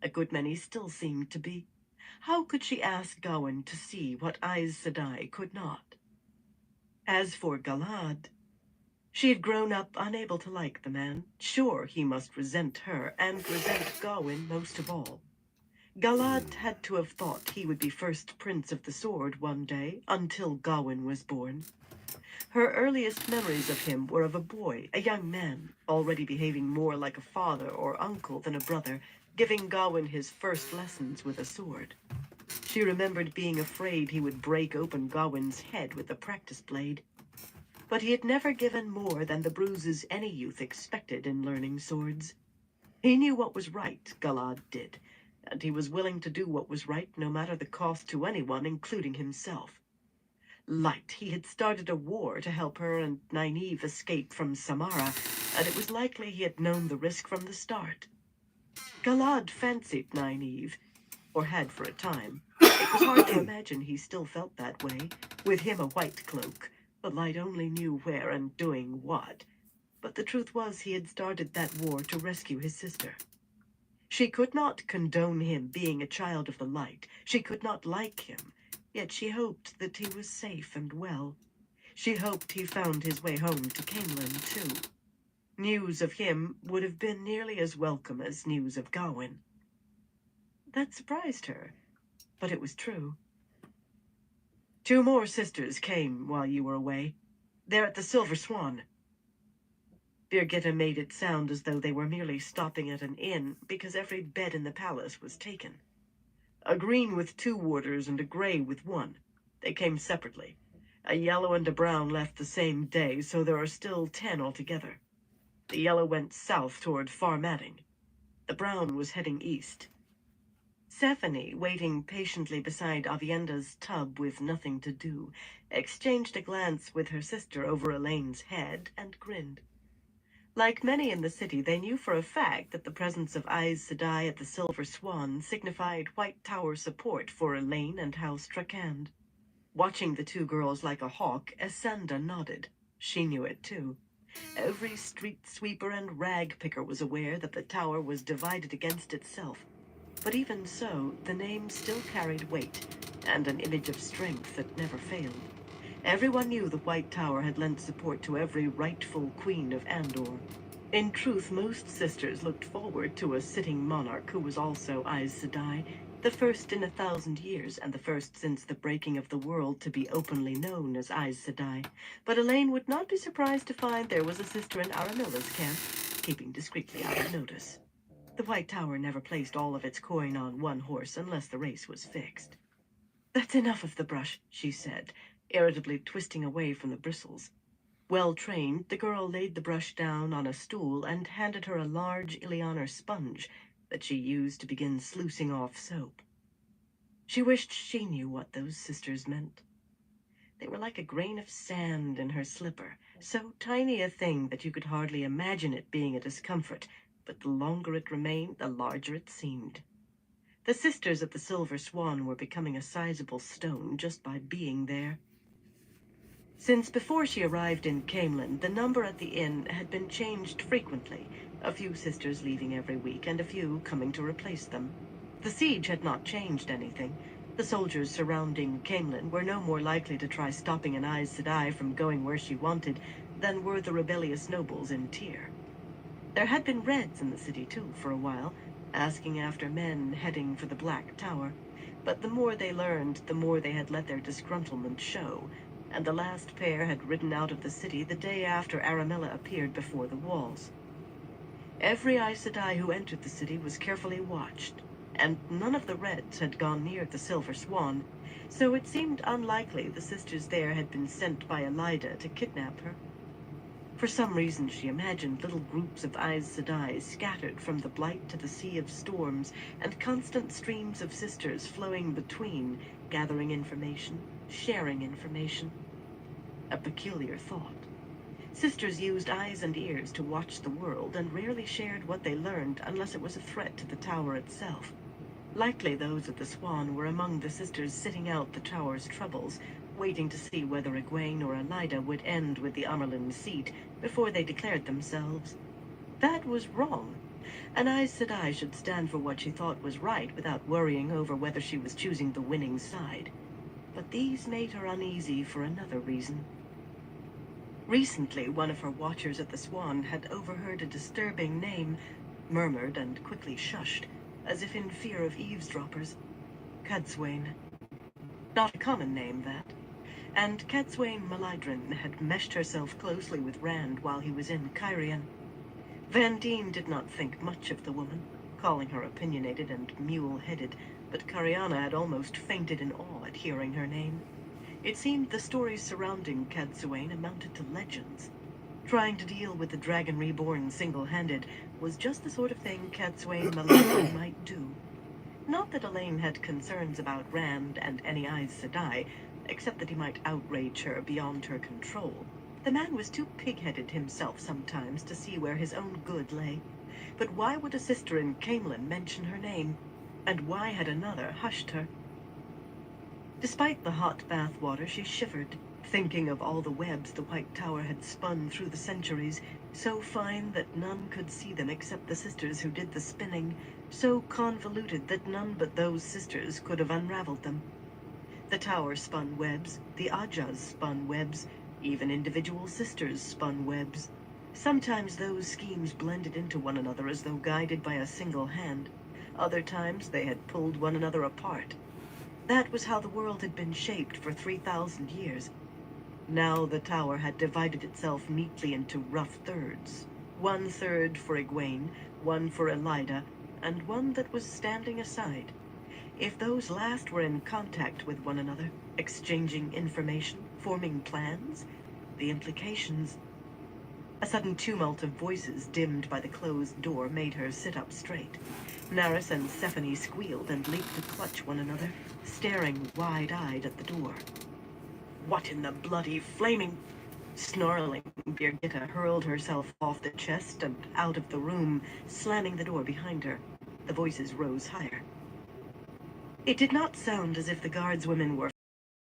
A good many still seemed to be. How could she ask Gawain to see what Aes Sedai could not? As for Galad, she had grown up unable to like the man. Sure, he must resent her, and resent Gawain most of all. Galad had to have thought he would be first Prince of the Sword one day, until Gawain was born. Her earliest memories of him were of a boy, a young man, already behaving more like a father or uncle than a brother, giving Gawain his first lessons with a sword. She remembered being afraid he would break open Gawain's head with a practice blade. But he had never given more than the bruises any youth expected in learning swords. He knew what was right, Galad did, and he was willing to do what was right no matter the cost to anyone, including himself. Light, he had started a war to help her and Nynaeve escape from Samara, and it was likely he had known the risk from the start. Galad fancied Nynaeve, or had for a time. It was hard to imagine he still felt that way, with him a white cloak, but Light only knew where and doing what. But the truth was he had started that war to rescue his sister. She could not condone him being a child of the light. She could not like him, yet she hoped that he was safe and well. She hoped he found his way home to Camelin, too. News of him would have been nearly as welcome as news of Gawain. That surprised her, but it was true. 2 more sisters came while you were away. They're at the Silver Swan. Birgitta made it sound as though they were merely stopping at an inn, because every bed in the palace was taken. A green with 2 warders and a gray with 1. They came separately. A yellow and a brown left the same day, so there are still 10 altogether. The yellow went south toward Farmanning. The brown was heading east. Stephanie, waiting patiently beside Avienda's tub with nothing to do, exchanged a glance with her sister over Elaine's head and grinned. Like many in the city, they knew for a fact that the presence of Aes Sedai at the Silver Swan signified White Tower support for Elaine and House Trakand. Watching the 2 girls like a hawk, Esenda nodded. She knew it too. Every street sweeper and rag picker was aware that the tower was divided against itself. But even so, the name still carried weight, and an image of strength that never failed. Everyone knew the White Tower had lent support to every rightful queen of Andor. In truth, most sisters looked forward to a sitting monarch who was also Aes Sedai, the first in 1,000 years, and the first since the breaking of the world to be openly known as Aes Sedai. But Elaine would not be surprised to find there was a sister in Aramilla's camp, keeping discreetly out of notice. The White Tower never placed all of its coin on one horse unless the race was fixed. "That's enough of the brush," she said, irritably twisting away from the bristles. Well trained, the girl laid the brush down on a stool and handed her a large Ilianer sponge that she used to begin sluicing off soap. She wished she knew what those sisters meant. They were like a grain of sand in her slipper, so tiny a thing that you could hardly imagine it being a discomfort, but the longer it remained, the larger it seemed. The sisters at the Silver Swan were becoming a sizable stone just by being there. Since before she arrived in Camelin, the number at the inn had been changed frequently, a few sisters leaving every week and a few coming to replace them. The siege had not changed anything. The soldiers surrounding Camelin were no more likely to try stopping an Aes Sedai from going where she wanted than were the rebellious nobles in Tyr. There had been Reds in the city too for a while, asking after men heading for the Black Tower, but the more they learned, the more they had let their disgruntlement show, and the last pair had ridden out of the city the day after Aramilla appeared before the walls. Every Aes Sedai who entered the city was carefully watched, and none of the Reds had gone near the Silver Swan, so it seemed unlikely the sisters there had been sent by Elida to kidnap her. For some reason, she imagined little groups of Aes Sedai scattered from the Blight to the Sea of Storms, and constant streams of sisters flowing between, gathering information, sharing information. A peculiar thought. Sisters used eyes and ears to watch the world, and rarely shared what they learned unless it was a threat to the tower itself. Likely those at the Swan were among the sisters sitting out the tower's troubles, waiting to see whether Egwene or Elida would end with the Amerlin seat before they declared themselves. That was wrong. An Aes Sedai should stand for what she thought was right without worrying over whether she was choosing the winning side. But these made her uneasy for another reason. Recently, one of her watchers at the Swan had overheard a disturbing name, murmured and quickly shushed, as if in fear of eavesdroppers. Cadsuane. Not a common name, that. And Cadsuane Malydrin had meshed herself closely with Rand while he was in Cairhien. Van Dien did not think much of the woman, calling her opinionated and mule-headed, but Cariana had almost fainted in awe at hearing her name. It seemed the stories surrounding Cadsuane amounted to legends. Trying to deal with the Dragon Reborn single-handed was just the sort of thing Katswayne Malaki might do. Not that Elaine had concerns about Rand and Any Eyes Sedai, except that he might outrage her beyond her control. The man was too pig-headed himself sometimes to see where his own good lay. But why would a sister in Camelin mention her name? And why had another hushed her? Despite the hot bath water, she shivered, thinking of all the webs the White Tower had spun through the centuries, so fine that none could see them except the sisters who did the spinning, so convoluted that none but those sisters could have unraveled them. The Tower spun webs, the Ajas spun webs, even individual sisters spun webs. Sometimes those schemes blended into one another as though guided by a single hand. Other times they had pulled one another apart. That was how the world had been shaped for 3,000 years. Now the Tower had divided itself neatly into rough thirds. 1/3 for Egwene, one for Elida, and one that was standing aside. If those last were in contact with one another, exchanging information, forming plans, the implications... A sudden tumult of voices dimmed by the closed door made her sit up straight. Naris and Stephanie squealed and leaped to clutch one another, staring wide-eyed at the door. What in the bloody flaming... Snarling, Birgitta hurled herself off the chest and out of the room, slamming the door behind her. The voices rose higher. It did not sound as if the guardswomen were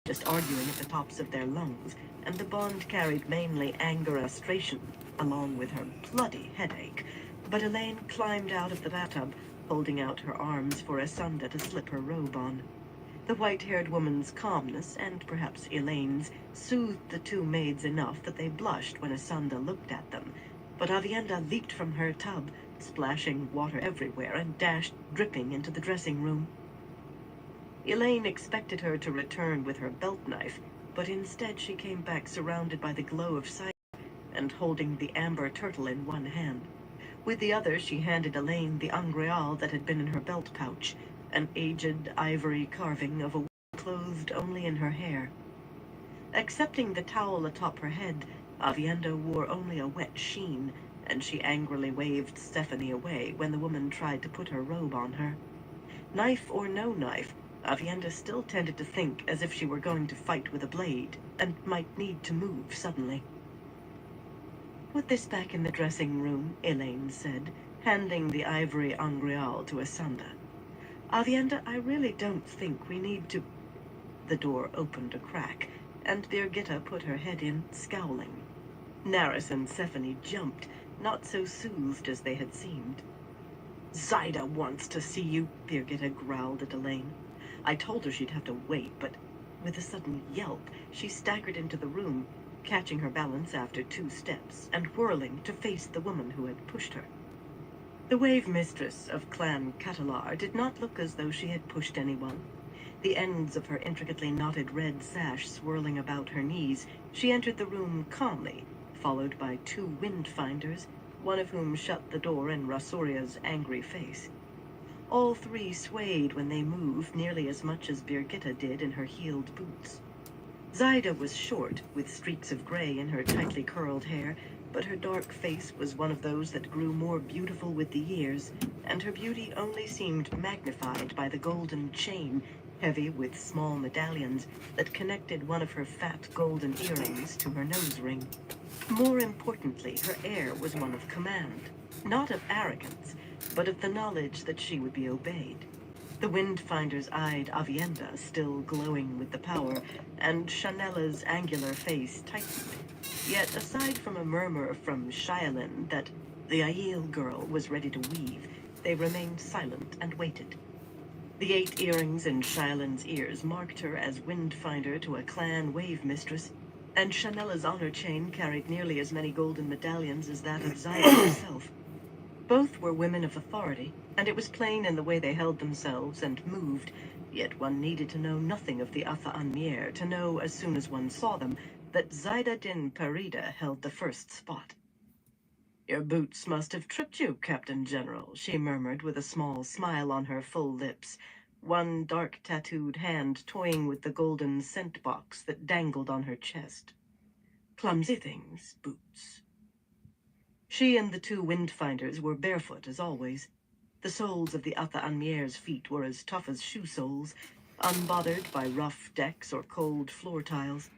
just arguing at the tops of their lungs, and the bond carried mainly anger-frustration, along with her bloody headache. But Elaine climbed out of the bathtub, holding out her arms for Asunda to slip her robe on. The white-haired woman's calmness, and perhaps Elaine's, soothed the two maids enough that they blushed when Asunda looked at them. But Avienda leaped from her tub, splashing water everywhere, and dashed dripping into the dressing room. Elaine expected her to return with her belt knife, but instead she came back surrounded by the glow of sight and holding the amber turtle in one hand. With the other, she handed Elaine the angreal that had been in her belt pouch, an aged ivory carving of a woman clothed only in her hair. Accepting the towel atop her head, Avienda wore only a wet sheen, and she angrily waved Stephanie away when the woman tried to put her robe on her. Knife or no knife, Avienda still tended to think as if she were going to fight with a blade, and might need to move suddenly. "Put this back in the dressing room," Elaine said, handing the ivory angreal to Asunda. "Avienda, I really don't think we need to..." The door opened a crack, and Birgitta put her head in, scowling. Naris and Stephanie jumped, not so soothed as they had seemed. "Zaida wants to see you," Birgitta growled at Elaine. "I told her she'd have to wait, but..." With a sudden yelp, she staggered into the room, catching her balance after 2 steps, and whirling to face the woman who had pushed her. The wave mistress of Clan Catalar did not look as though she had pushed anyone. The ends of her intricately knotted red sash swirling about her knees, she entered the room calmly, followed by 2 windfinders, one of whom shut the door in Rasuria's angry face. All 3 swayed when they moved nearly as much as Birgitta did in her heeled boots. Zaida was short, with streaks of gray in her tightly curled hair, but her dark face was one of those that grew more beautiful with the years, and her beauty only seemed magnified by the golden chain, heavy with small medallions, that connected one of her fat golden earrings to her nose ring. More importantly, her air was one of command, not of arrogance, but of the knowledge that she would be obeyed. The windfinders eyed Avienda, still glowing with the power, and Shanella's angular face tightened. Yet, aside from a murmur from Shialin that the Aiel girl was ready to weave, they remained silent and waited. The 8 earrings in Shialin's ears marked her as windfinder to a clan wave mistress, and Shanella's honor chain carried nearly as many golden medallions as that of Zaida herself. Both were women of authority, and it was plain in the way they held themselves and moved, yet one needed to know nothing of the Atha Anmier to know, as soon as one saw them, that Zaida din Parida held the first spot. "Your boots must have tripped you, Captain General," she murmured with a small smile on her full lips, one dark tattooed hand toying with the golden scent box that dangled on her chest. "Clumsy things, boots." She and the two windfinders were barefoot as always. The soles of the Atha Anmier's feet were as tough as shoe soles, unbothered by rough decks or cold floor tiles.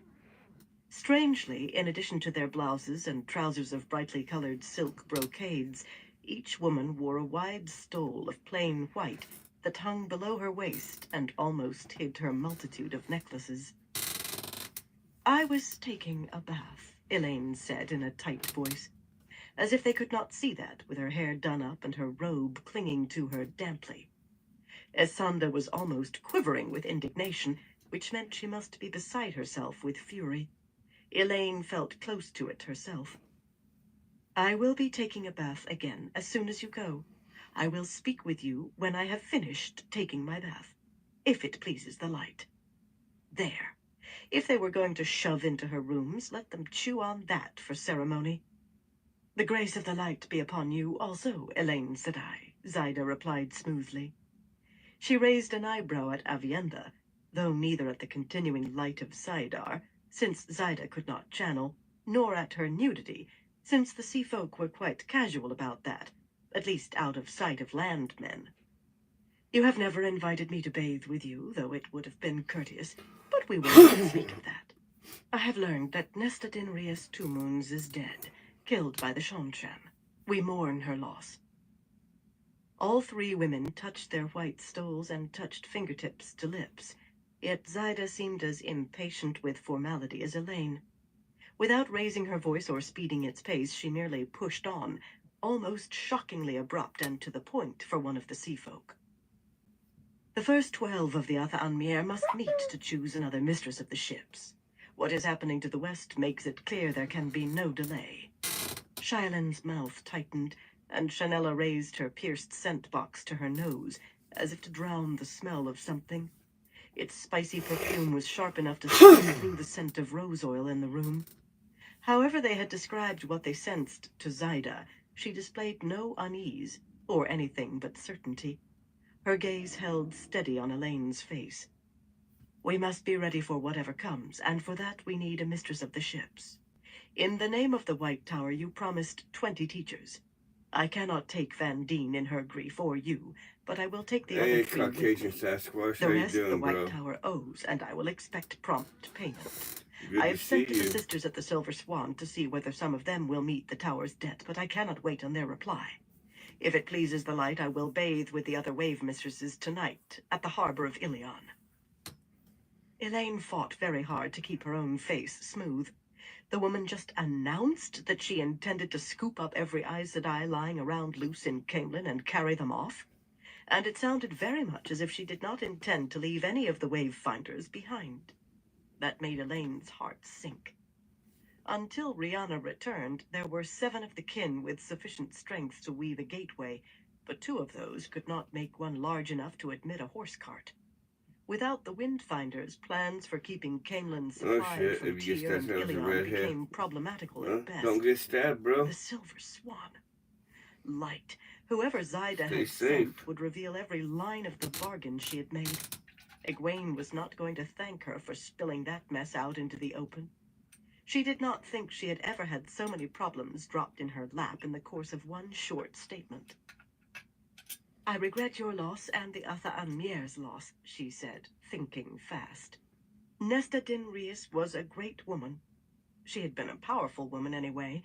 Strangely, in addition to their blouses and trousers of brightly colored silk brocades, each woman wore a wide stole of plain white that hung below her waist and almost hid her multitude of necklaces. "I was taking a bath," Elaine said in a tight voice, as if they could not see that, with her hair done up and her robe clinging to her damply. Esanda was almost quivering with indignation, which meant she must be beside herself with fury. Elaine felt close to it herself. "I will be taking a bath again as soon as you go. I will speak with you when I have finished taking my bath, if it pleases the light." There. If they were going to shove into her rooms, let them chew on that for ceremony. "The grace of the light be upon you also, Elaine Sedai," Zaida replied smoothly. She raised an eyebrow at Avienda, though neither at the continuing light of Saidar, since Zaida could not channel, nor at her nudity, since the sea folk were quite casual about that, at least out of sight of landmen. "You have never invited me to bathe with you, though it would have been courteous, but we will not speak of that. I have learned that Nesta Dinrius Tumuns is dead, killed by the Shonchan. We mourn her loss." All three women touched their white stoles and touched fingertips to lips, yet Zaida seemed as impatient with formality as Elaine. Without raising her voice or speeding its pace, she merely pushed on, almost shockingly abrupt and to the point for one of the sea folk. "The first 12 of the Atha Anmier must meet to choose another mistress of the ships. What is happening to the west makes it clear there can be no delay." Shailen's mouth tightened, and Shanella raised her pierced scent box to her nose, as if to drown the smell of something. Its spicy perfume was sharp enough to squeeze through the scent of rose oil in the room. However they had described what they sensed to Zaida, she displayed no unease, or anything but certainty. Her gaze held steady on Elaine's face. "We must be ready for whatever comes, and for that we need a mistress of the ships. In the name of the White Tower, you promised 20 teachers. I cannot take Van Deen in her grief, or you, but I will take the other 3 with Caucasian me. Sasquatch, The how you rest the doing, White bro? Tower owes, and I will expect prompt payment. Good I to have see sent to the you. sisters at the Silver Swan to see whether some of them will meet the tower's debt, but I cannot wait on their reply. If it pleases the light, I will bathe with the other wave mistresses tonight at the harbor of Ilion." Elaine fought very hard to keep her own face smooth. The woman just announced that she intended to scoop up every Aes Sedai lying around loose in Camelin and carry them off. And it sounded very much as if she did not intend to leave any of the wave-finders behind. That made Elaine's heart sink. Until Rihanna returned, there were 7 of the kin with sufficient strength to weave a gateway, but 2 of those could not make one large enough to admit a horse cart. Without the Windfinders, plans for keeping Camelin Oh supplied shit, from if you get Tyr and that as a Ilion redhead. became problematical Huh? at best. Don't get stabbed, bro. The Silver Swan. Light. Whoever Zaida Stay had safe. sent would reveal every line of the bargain she had made. Egwene was not going to thank her for spilling that mess out into the open. She did not think she had ever had so many problems dropped in her lap in the course of one short statement. "I regret your loss and the Atha Anmier's loss," she said, thinking fast. "Nesta Dinrius was a great woman. She had been a powerful woman anyway,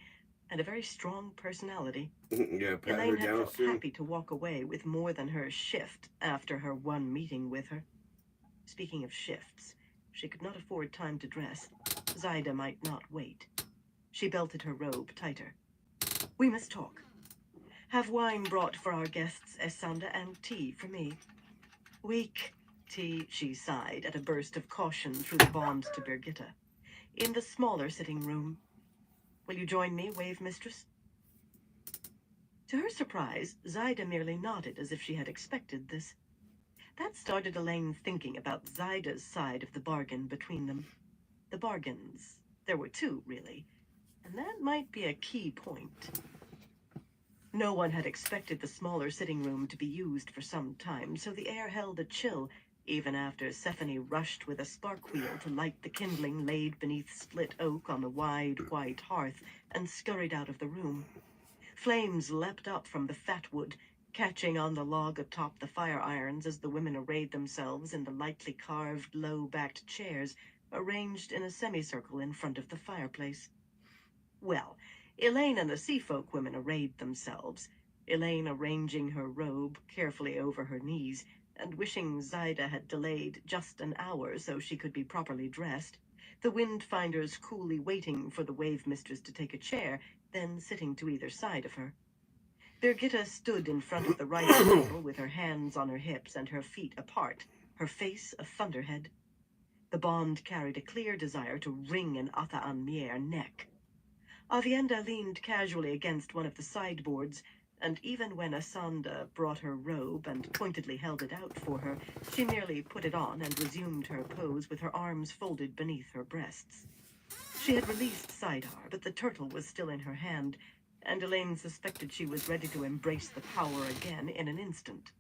and a very strong personality." Yeah, pat her Elaine had down felt soon. happy to walk away with more than her shift after her one meeting with her. Speaking of shifts, she could not afford time to dress. Zaida might not wait. She belted her robe tighter. "We must talk. Have wine brought for our guests, Esanda, and tea for me." "Weak tea," she sighed at a burst of caution through the bond to Birgitta. "In the smaller sitting room. Will you join me, Wave Mistress?" To her surprise, Zaida merely nodded as if she had expected this. That started Elaine thinking about Zaida's side of the bargain between them. The bargains. There were 2, really, and that might be a key point. No one had expected the smaller sitting room to be used for some time, so the air held a chill, even after Stephanie rushed with a spark wheel to light the kindling laid beneath split oak on the wide white hearth and scurried out of the room. Flames leapt up from the fat wood, catching on the log atop the fire irons as the women arrayed themselves in the lightly carved, low-backed chairs arranged in a semicircle in front of the fireplace. Well, Elaine and the sea folk women arrayed themselves, Elaine arranging her robe carefully over her knees and wishing Zyda had delayed just an hour so she could be properly dressed, the Windfinders coolly waiting for the wave mistress to take a chair, then sitting to either side of her. Birgitta stood in front of the writing table with her hands on her hips and her feet apart, her face a thunderhead. The Bond carried a clear desire to wring an Ata Anmier neck. Avienda leaned casually against one of the sideboards, and even when Asanda brought her robe and pointedly held it out for her, she merely put it on and resumed her pose with her arms folded beneath her breasts. She had released Saidar, but the turtle was still in her hand, and Elaine suspected she was ready to embrace the power again in an instant.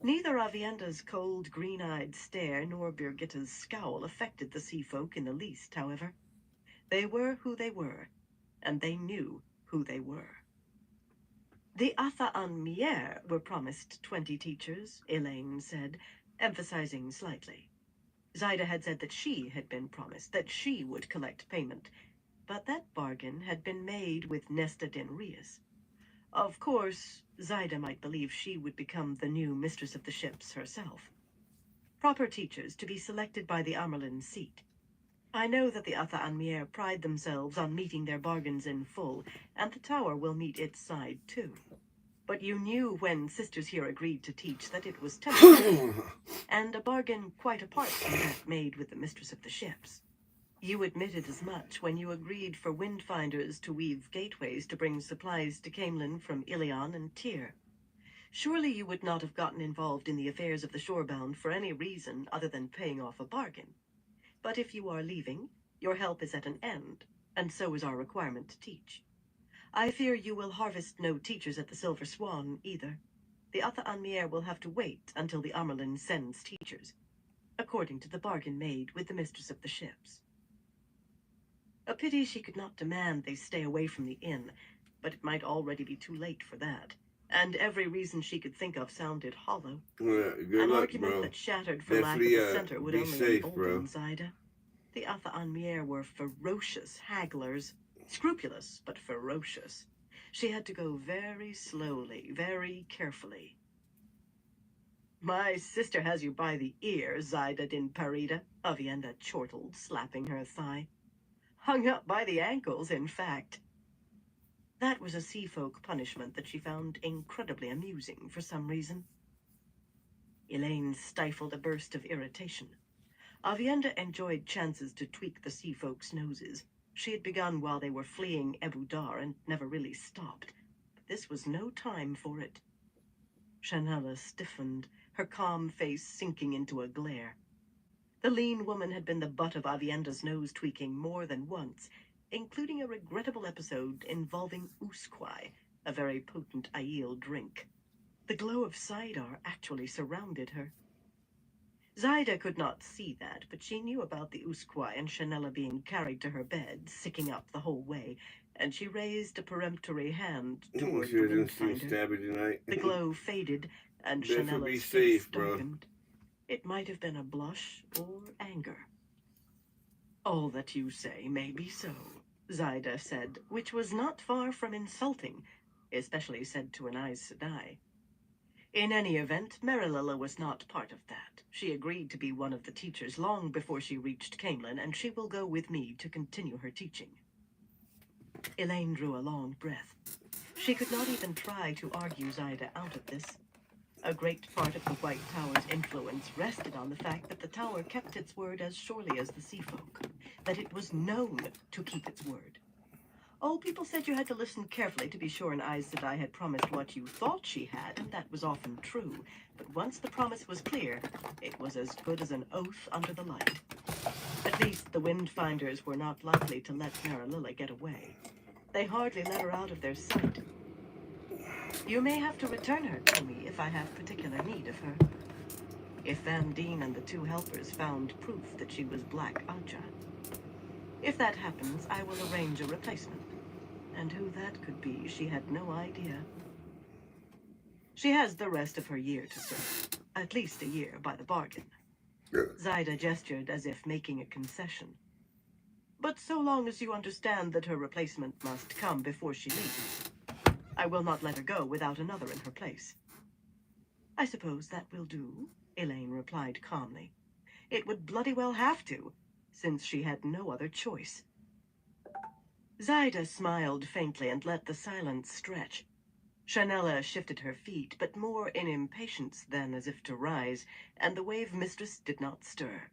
Neither Avienda's cold, green-eyed stare nor Birgitta's scowl affected the sea folk in the least, however. They were who they were, and they knew who they were. The Atha Anmier were promised 20 teachers, Elaine said, emphasizing slightly. Zyda had said that she had been promised, that she would collect payment, but that bargain had been made with Nesta Din Rias. Of course, Zyda might believe she would become the new mistress of the ships herself. Proper teachers to be selected by the Amerlin seat. I know that the Atha Anmier pride themselves on meeting their bargains in full, and the tower will meet its side too. But you knew when sisters here agreed to teach that it was temporary, and a bargain quite apart from that made with the mistress of the ships. You admitted as much when you agreed for Windfinders to weave gateways to bring supplies to Camelin from Ilion and Tyr. Surely you would not have gotten involved in the affairs of the Shorebound for any reason other than paying off a bargain. But if you are leaving, your help is at an end, and so is our requirement to teach. I fear you will harvest no teachers at the Silver Swan, either. The Atha Anmier will have to wait until the Amerlin sends teachers, according to the bargain made with the mistress of the ships. A pity she could not demand they stay away from the inn, but it might already be too late for that, and every reason she could think of sounded hollow. Good An luck, argument bro. that shattered for lack of Definitely, a center would be only safe, embolden bro. Zyda. The Atha Anmier were ferocious hagglers, scrupulous but ferocious. She had to go very slowly, very carefully. My sister has you by the ear, Zyda Din Parida, Avienda chortled, slapping her thigh. Hung up by the ankles, in fact. That was a sea folk punishment that she found incredibly amusing for some reason. Elaine stifled a burst of irritation. Avienda enjoyed chances to tweak the sea folks' noses. She had begun while they were fleeing Ebu Dar and never really stopped. But this was no time for it. Shanella stiffened, her calm face sinking into a glare. The lean woman had been the butt of Avienda's nose tweaking more than once, including a regrettable episode involving Usquai, a very potent Aiel drink. The glow of Saidar actually surrounded her. Zyda could not see that, but she knew about the Usquai and Shanella being carried to her bed, sicking up the whole way, and she raised a peremptory hand toward the Windfinder. Tonight. The glow faded, and Definitely Shanella's safe, face bro. darkened. It might have been a blush or anger. All that you say may be so, Zyda said, which was not far from insulting, especially said to an Aes Sedai. In any event, Marililla was not part of that. She agreed to be one of the teachers long before she reached Camelin, and she will go with me to continue her teaching. Elaine drew a long breath. She could not even try to argue Zyda out of this. A great part of the White Tower's influence rested on the fact that the tower kept its word as surely as the sea folk, that it was known to keep its word. Oh, people said you had to listen carefully to be sure an Aes Sedai had promised what you thought she had, and that was often true. But once the promise was clear, it was as good as an oath under the light. At least the Windfinders were not likely to let Marililla get away. They hardly let her out of their sight. You may have to return her to me if I have particular need of her. If Van Dien and the 2 helpers found proof that she was Black Aja. If that happens, I will arrange a replacement. and who that could be she had no idea. She has the rest of her year to serve. At least a year by the bargain. Zaida gestured as if making a concession. But so long as you understand that her replacement must come before she leaves, I will not let her go without another in her place. I suppose that will do, Elaine replied calmly. It would bloody well have to, since she had no other choice. Zaida smiled faintly and let the silence stretch. Chanella shifted her feet, but more in impatience than as if to rise, and the wave mistress did not stir.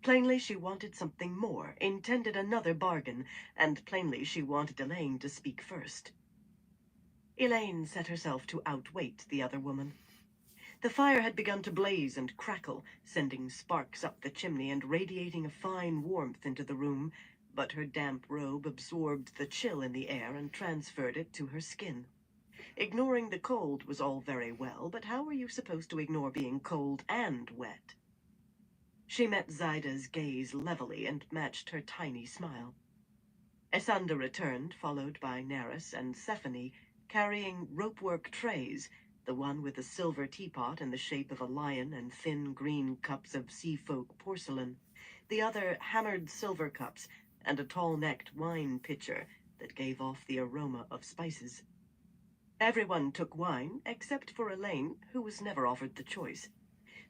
Plainly she wanted something more, intended another bargain, and plainly she wanted Elaine to speak first. Elaine set herself to outwait the other woman. The fire had begun to blaze and crackle, sending sparks up the chimney and radiating a fine warmth into the room, but her damp robe absorbed the chill in the air and transferred it to her skin. Ignoring the cold was all very well, but how were you supposed to ignore being cold and wet? She met Zaida's gaze levelly and matched her tiny smile. Esanda returned, followed by Neris and Sephane, carrying ropework trays, the one with a silver teapot in the shape of a lion and thin green cups of sea-folk porcelain, the other hammered silver cups, and a tall-necked wine pitcher that gave off the aroma of spices. Everyone took wine, except for Elaine, who was never offered the choice.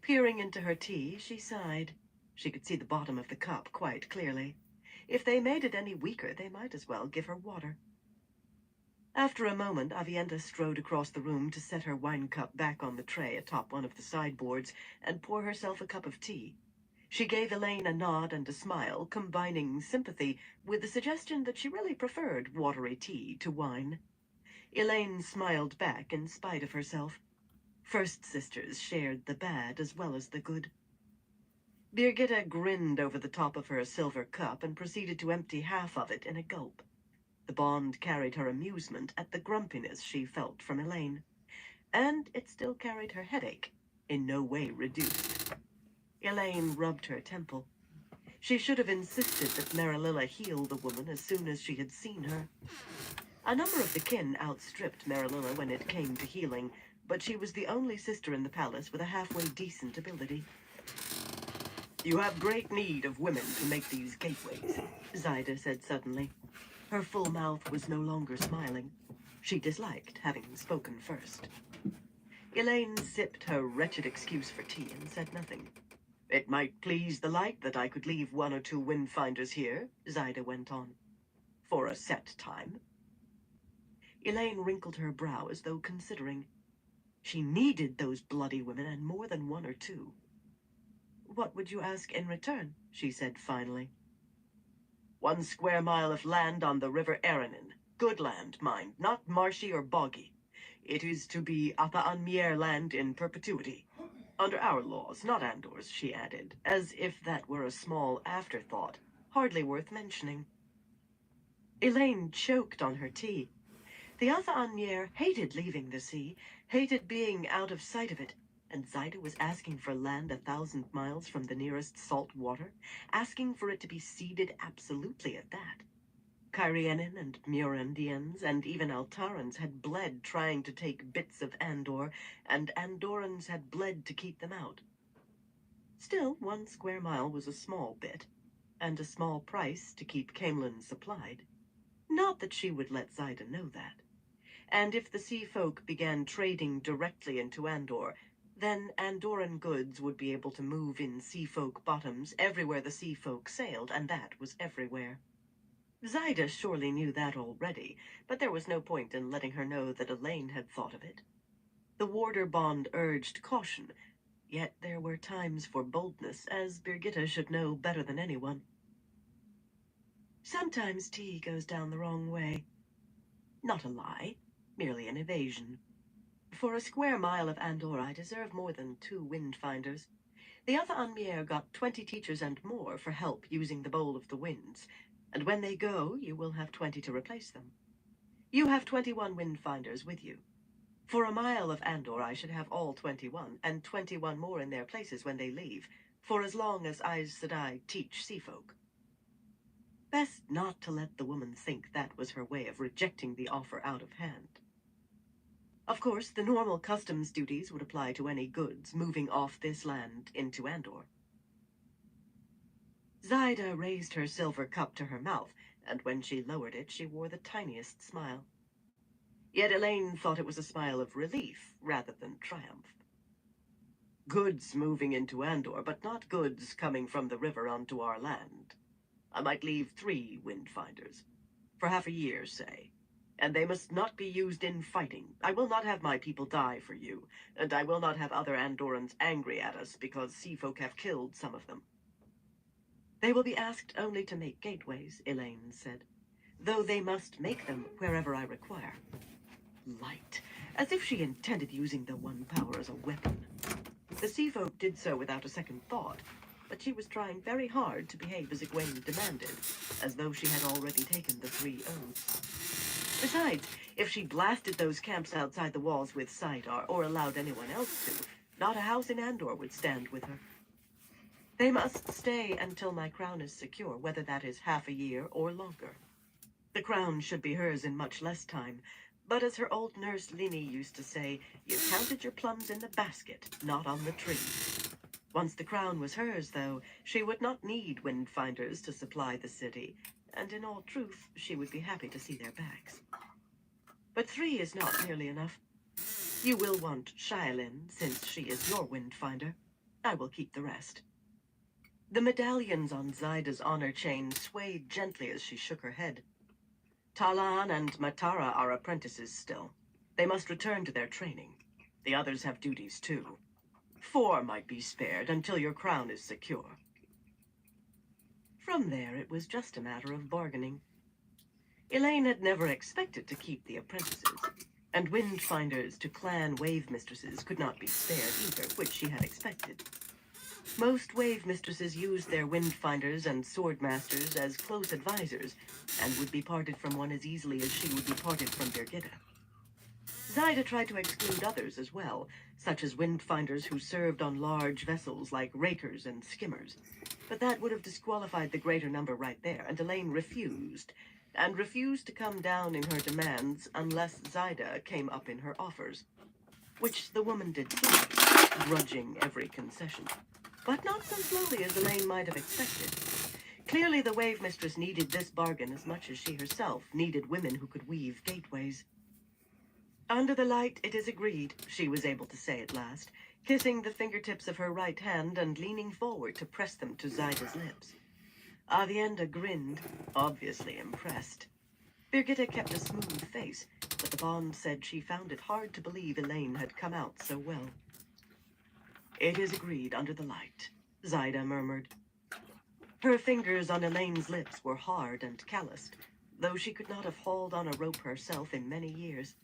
Peering into her tea, she sighed. She could see the bottom of the cup quite clearly. If they made it any weaker, they might as well give her water. After a moment, Avienda strode across the room to set her wine cup back on the tray atop one of the sideboards and pour herself a cup of tea. She gave Elaine a nod and a smile, combining sympathy with the suggestion that she really preferred watery tea to wine. Elaine smiled back in spite of herself. First sisters shared the bad as well as the good. Birgitta grinned over the top of her silver cup and proceeded to empty half of it in a gulp. The bond carried her amusement at the grumpiness she felt from Elaine. And it still carried her headache, in no way reduced. Elaine rubbed her temple. She should have insisted that Marililla heal the woman as soon as she had seen her. A number of the kin outstripped Marililla when it came to healing, but she was the only sister in the palace with a halfway decent ability. You have great need of women to make these gateways, Zaida said suddenly. Her full mouth was no longer smiling. She disliked having spoken first. Elaine sipped her wretched excuse for tea and said nothing. It might please the light that I could leave one or two windfinders here, Zaida went on. For a set time. Elaine wrinkled her brow as though considering. She needed those bloody women and more than one or two. What would you ask in return? She said finally. 1 square mile of land on the river Aranin. Good land, mind, not marshy or boggy. It is to be Apa-an-Mier land in perpetuity. Under our laws, not Andor's, she added, as if that were a small afterthought, hardly worth mentioning. Elaine choked on her tea. The Apa-an-Mier hated leaving the sea, hated being out of sight of it, and Zaida was asking for land 1,000 miles from the nearest salt water, asking for it to be ceded absolutely at that. Kyrianin and Murandians and even Altarans had bled trying to take bits of Andor, and Andorans had bled to keep them out. Still, 1 square mile was a small bit, and a small price to keep Camelin supplied. Not that she would let Zaida know that. And if the sea folk began trading directly into Andor, then Andoran goods would be able to move in sea folk bottoms everywhere the sea folk sailed, and that was everywhere. Zaida surely knew that already, but there was no point in letting her know that Elaine had thought of it. The warder bond urged caution, yet there were times for boldness, as Birgitta should know better than anyone. Sometimes tea goes down the wrong way. Not a lie, merely an evasion. For a square mile of Andor, I deserve more than 2 windfinders. The Apa-an-Mier got 20 teachers and more for help using the Bowl of the Winds, and when they go, you will have 20 to replace them. You have 21 windfinders with you. For a mile of Andor, I should have all 21, and 21 more in their places when they leave, for as long as Aes Sedai teach seafolk. Best not to let the woman think that was her way of rejecting the offer out of hand. Of course, the normal customs duties would apply to any goods moving off this land into Andor. Zaida raised her silver cup to her mouth, and when she lowered it, she wore the tiniest smile. Yet Elaine thought it was a smile of relief rather than triumph. Goods moving into Andor, but not goods coming from the river onto our land. I might leave 3 windfinders. For half a year, say. And they must not be used in fighting. I will not have my people die for you, and I will not have other Andorans angry at us because sea folk have killed some of them. They will be asked only to make gateways, Elaine said, though they must make them wherever I require. Light, as if she intended using the one power as a weapon. The sea folk did so without a second thought, but she was trying very hard to behave as Egwene demanded, as though she had already taken the 3 oaths. Besides, if she blasted those camps outside the walls with Sidar, or allowed anyone else to, not a house in Andor would stand with her. They must stay until my crown is secure, whether that is half a year or longer. The crown should be hers in much less time, but as her old nurse Lini used to say, you counted your plums in the basket, not on the tree. Once the crown was hers, though, she would not need windfinders to supply the city, and in all truth, she would be happy to see their backs. But 3 is not nearly enough. You will want Shailin, since she is your windfinder. I will keep the rest. The medallions on Zaida's honor chain swayed gently as she shook her head. Talan and Matara are apprentices still. They must return to their training. The others have duties too. 4 might be spared until your crown is secure. From there, it was just a matter of bargaining. Elaine had never expected to keep the apprentices, and windfinders to clan wave mistresses could not be spared either, which she had expected. Most wave mistresses used their windfinders and swordmasters as close advisors, and would be parted from one as easily as she would be parted from Birgitta. Zaida tried to exclude others as well, such as windfinders who served on large vessels like rakers and skimmers. But that would have disqualified the greater number right there, and Elaine refused to come down in her demands unless Zaida came up in her offers, which the woman did slowly, grudging every concession. But not so slowly as Elaine might have expected. Clearly the wave mistress needed this bargain as much as she herself needed women who could weave gateways. Under the light, it is agreed, she was able to say at last, kissing the fingertips of her right hand and leaning forward to press them to Zaida's lips. Avienda grinned, obviously impressed. Birgitta kept a smooth face, but the Bond said she found it hard to believe Elaine had come out so well. It is agreed under the light, Zaida murmured. Her fingers on Elaine's lips were hard and calloused, though she could not have hauled on a rope herself in many years.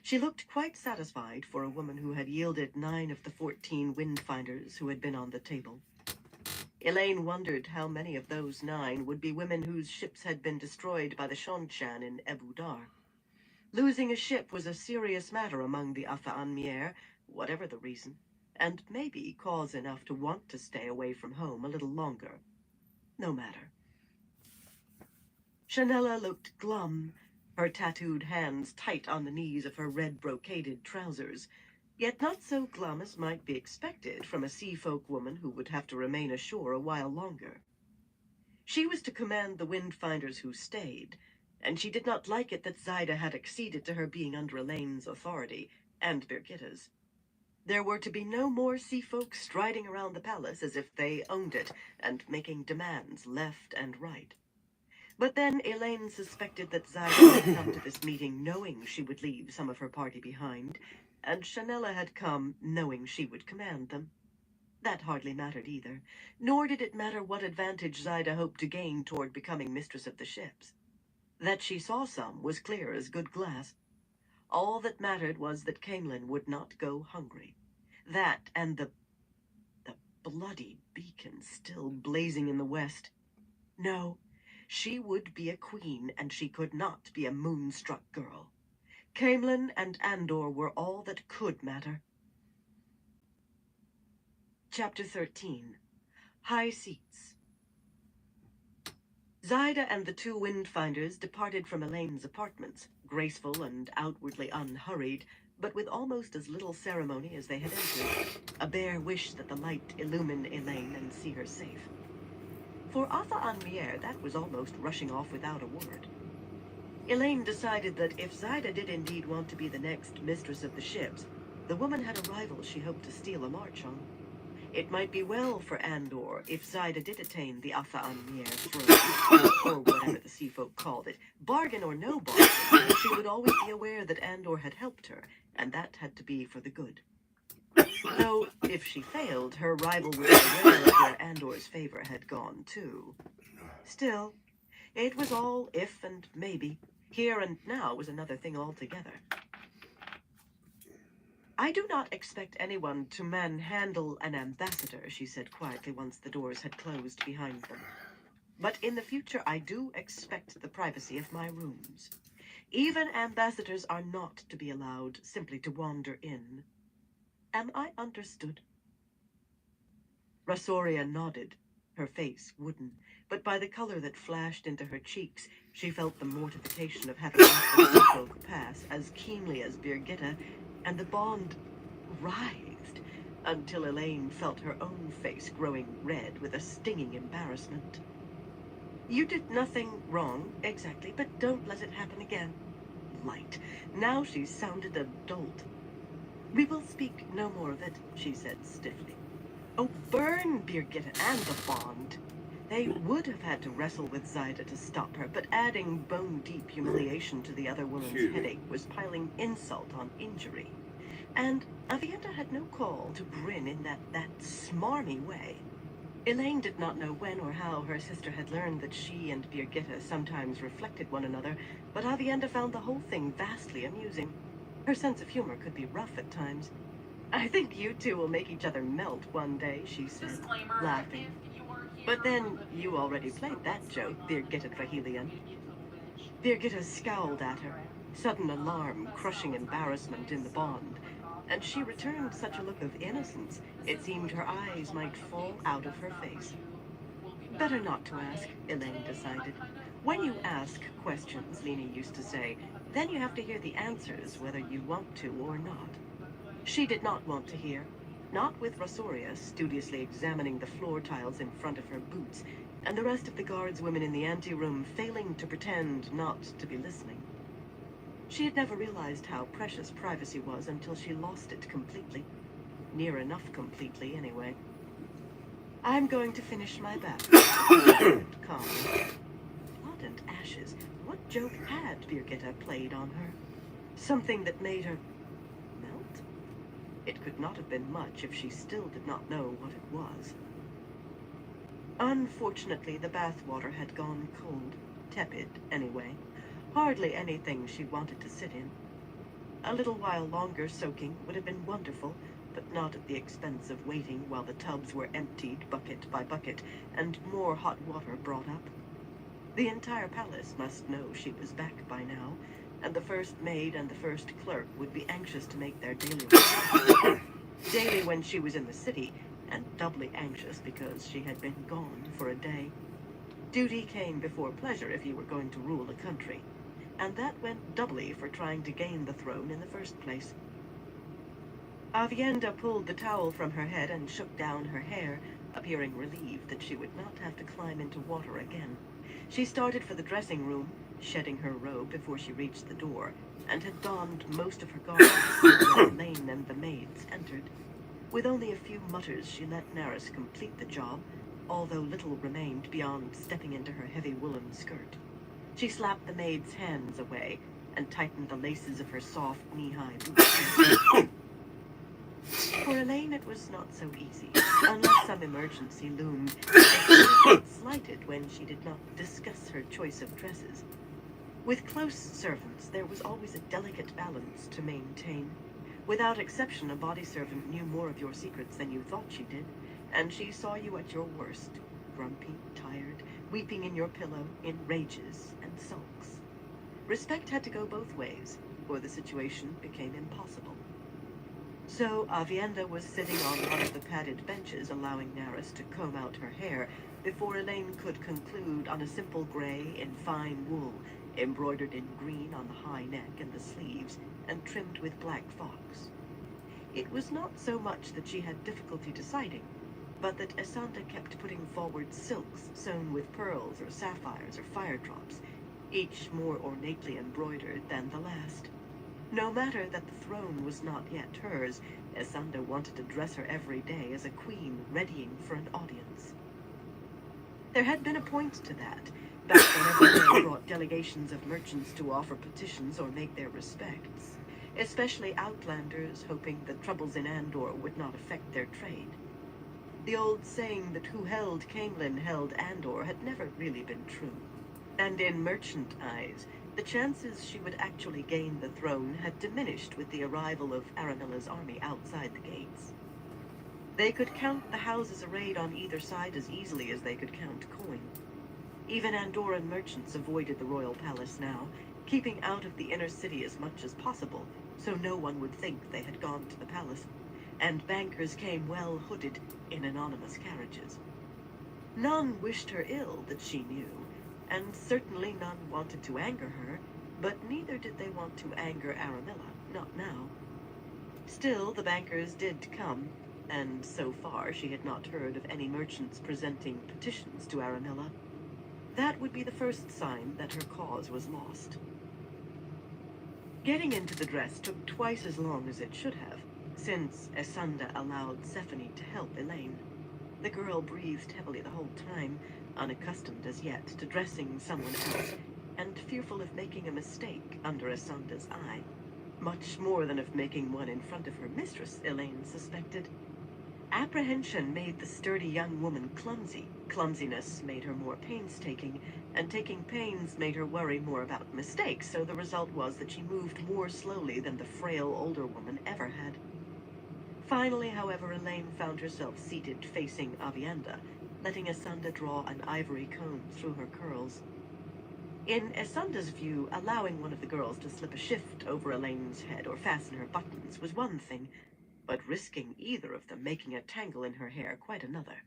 She looked quite satisfied for a woman who had yielded 9 of the 14 windfinders who had been on the table. Elaine wondered how many of those 9 would be women whose ships had been destroyed by the Shonchan in Ebu Dar. Losing a ship was a serious matter among the Afa'an Mier, whatever the reason, and maybe cause enough to want to stay away from home a little longer. No matter. Chanella looked glum, her tattooed hands tight on the knees of her red brocaded trousers, yet not so glum as might be expected from a sea-folk woman who would have to remain ashore a while longer. She was to command the windfinders who stayed, and she did not like it that Zaida had acceded to her being under Elaine's authority, and Birgitta's. There were to be no more sea-folk striding around the palace as if they owned it, and making demands left and right. But then Elaine suspected that Zaida had come to this meeting knowing she would leave some of her party behind, and Chanella had come knowing she would command them. That hardly mattered either, nor did it matter what advantage Zaida hoped to gain toward becoming mistress of the ships. That she saw some was clear as good glass. All that mattered was that Caemlyn would not go hungry. That and the bloody beacon still blazing in the west. No. She would be a queen, and she could not be a moonstruck girl. Caemlyn and Andor were all that could matter. Chapter 13. High Seats. Zyda and the two Windfinders departed from Elaine's apartments, graceful and outwardly unhurried, but with almost as little ceremony as they had entered, a bare wish that the light illumine Elaine and see her safe. For Atha Anmier, that was almost rushing off without a word. Elaine decided that if Zyda did indeed want to be the next mistress of the ships, the woman had a rival she hoped to steal a march on. It might be well for Andor if Zyda did attain the Atha Anmier throne, or whatever the sea folk called it. Bargain or no bargain, she would always be aware that Andor had helped her, and that had to be for the good. Though, if she failed, her rival would be aware of where Andor's favor had gone, too. Still, it was all if and maybe. Here and now was another thing altogether. I do not expect anyone to manhandle an ambassador, she said quietly once the doors had closed behind them. But in the future, I do expect the privacy of my rooms. Even ambassadors are not to be allowed simply to wander in. Am I understood? Rasoria nodded, her face wooden, but by the color that flashed into her cheeks, she felt the mortification of having let the folk pass as keenly as Birgitta, and the bond writhed until Elaine felt her own face growing red with a stinging embarrassment. You did nothing wrong, exactly, but don't let it happen again. Light. Now she sounded a dolt. We will speak no more of it, she said stiffly. Oh, burn Birgitta and the bond. They would have had to wrestle with Zyda to stop her, but adding bone-deep humiliation to the other woman's headache was piling insult on injury. And Avienda had no call to grin in that smarmy way. Elaine did not know when or how her sister had learned that she and Birgitta sometimes reflected one another, but Avienda found the whole thing vastly amusing. Her sense of humor could be rough at times. I think you two will make each other melt one day, she said, laughing. But then, you already played that joke, Birgitta Trahelian. Birgitta scowled at her, sudden alarm crushing embarrassment in the bond, and she returned such a look of innocence, it seemed her eyes might fall out of her face. Better not to ask, Elaine decided. When you ask questions, Lena used to say, then you have to hear the answers whether you want to or not. She did not want to hear, not with Rasoria studiously examining the floor tiles in front of her boots, and the rest of the guardswomen in the anteroom failing to pretend not to be listening. She had never realized how precious privacy was until she lost it completely. Near enough completely, anyway. I'm going to finish my bath. Calmly. Blood and ashes. What joke had Birgitta played on her? Something that made her melt? It could not have been much if she still did not know what it was. Unfortunately, the bathwater had gone cold. Tepid, anyway. Hardly anything she wanted to sit in. A little while longer soaking would have been wonderful, but not at the expense of waiting while the tubs were emptied bucket by bucket and more hot water brought up. The entire palace must know she was back by now, and the first maid and the first clerk would be anxious to make their daily report. Daily when she was in the city, and doubly anxious because she had been gone for a day. Duty came before pleasure if you were going to rule a country, and that went doubly for trying to gain the throne in the first place. Avienda pulled the towel from her head and shook down her hair, appearing relieved that she would not have to climb into water again. She started for the dressing room, shedding her robe before she reached the door, and had donned most of her garments when Elaine and the maids entered. With only a few mutters, she let Naris complete the job, although little remained beyond stepping into her heavy woolen skirt. She slapped the maid's hands away and tightened the laces of her soft knee-high boots. For Elaine, it was not so easy, unless some emergency loomed, and she was slighted when she did not discuss her choice of dresses. With close servants, there was always a delicate balance to maintain. Without exception, a body servant knew more of your secrets than you thought she did, and she saw you at your worst, grumpy, tired, weeping in your pillow, in rages and sulks. Respect had to go both ways, or the situation became impossible. So Avienda was sitting on one of the padded benches, allowing Naris to comb out her hair before Elaine could conclude on a simple gray in fine wool, embroidered in green on the high neck and the sleeves, and trimmed with black fox. It was not so much that she had difficulty deciding, but that Asanda kept putting forward silks sewn with pearls or sapphires or fire drops, each more ornately embroidered than the last. No matter that the throne was not yet hers, Asanda wanted to dress her every day as a queen readying for an audience. There had been a point to that, back whenever they brought delegations of merchants to offer petitions or make their respects, especially outlanders hoping that troubles in Andor would not affect their trade. The old saying that who held Camelin held Andor had never really been true. And in merchant eyes, the chances she would actually gain the throne had diminished with the arrival of Aramilla's army outside the gates. They could count the houses arrayed on either side as easily as they could count coin. Even Andoran merchants avoided the royal palace now, keeping out of the inner city as much as possible, so no one would think they had gone to the palace, and bankers came well hooded in anonymous carriages. None wished her ill that she knew, and certainly none wanted to anger her, but neither did they want to anger Aramilla, not now. Still, the bankers did come, and so far she had not heard of any merchants presenting petitions to Aramilla. That would be the first sign that her cause was lost. Getting into the dress took twice as long as it should have, since Asanda allowed Stephanie to help Elaine. The girl breathed heavily the whole time, unaccustomed as yet to dressing someone else, and fearful of making a mistake under Asanda's eye. Much more than of making one in front of her mistress, Elaine suspected. Apprehension made the sturdy young woman clumsy. Clumsiness made her more painstaking, and taking pains made her worry more about mistakes, so the result was that she moved more slowly than the frail older woman ever had. Finally, however, Elaine found herself seated facing Avienda, letting Asanda draw an ivory comb through her curls. In Asanda's view, allowing one of the girls to slip a shift over Elaine's head or fasten her buttons was one thing, but risking either of them making a tangle in her hair quite another.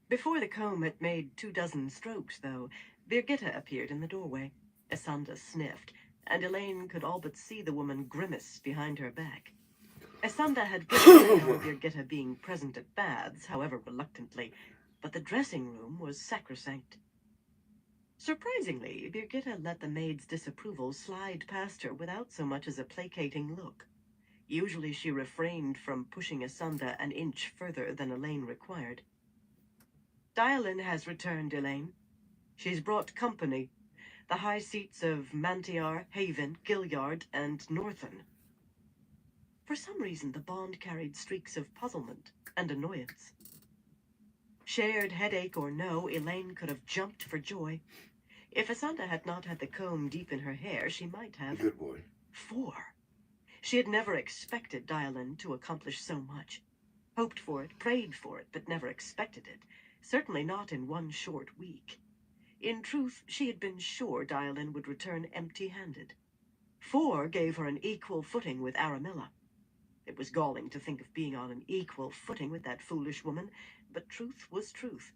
Before the comb had made 24 strokes, though, Birgitta appeared in the doorway. Asanda sniffed, and Elaine could all but see the woman grimace behind her back. Asanda had given on Birgitta being present at baths, however reluctantly, but the dressing room was sacrosanct. Surprisingly, Birgitta let the maid's disapproval slide past her without so much as a placating look. Usually she refrained from pushing Asanda an inch further than Elaine required. Dialin has returned, Elaine. She's brought company, the high seats of Mantiar, Haven, Gilliard, and Northern. For some reason, the bond carried streaks of puzzlement and annoyance. Shared headache or no, Elaine could have jumped for joy. If Asanda had not had the comb deep in her hair, she might have. Good boy. 4. She had never expected Dialin to accomplish so much. Hoped for it, prayed for it, but never expected it. Certainly not in one short week. In truth, she had been sure Dialin would return empty-handed. 4 gave her an equal footing with Aramilla. It was galling to think of being on an equal footing with that foolish woman, but truth was truth.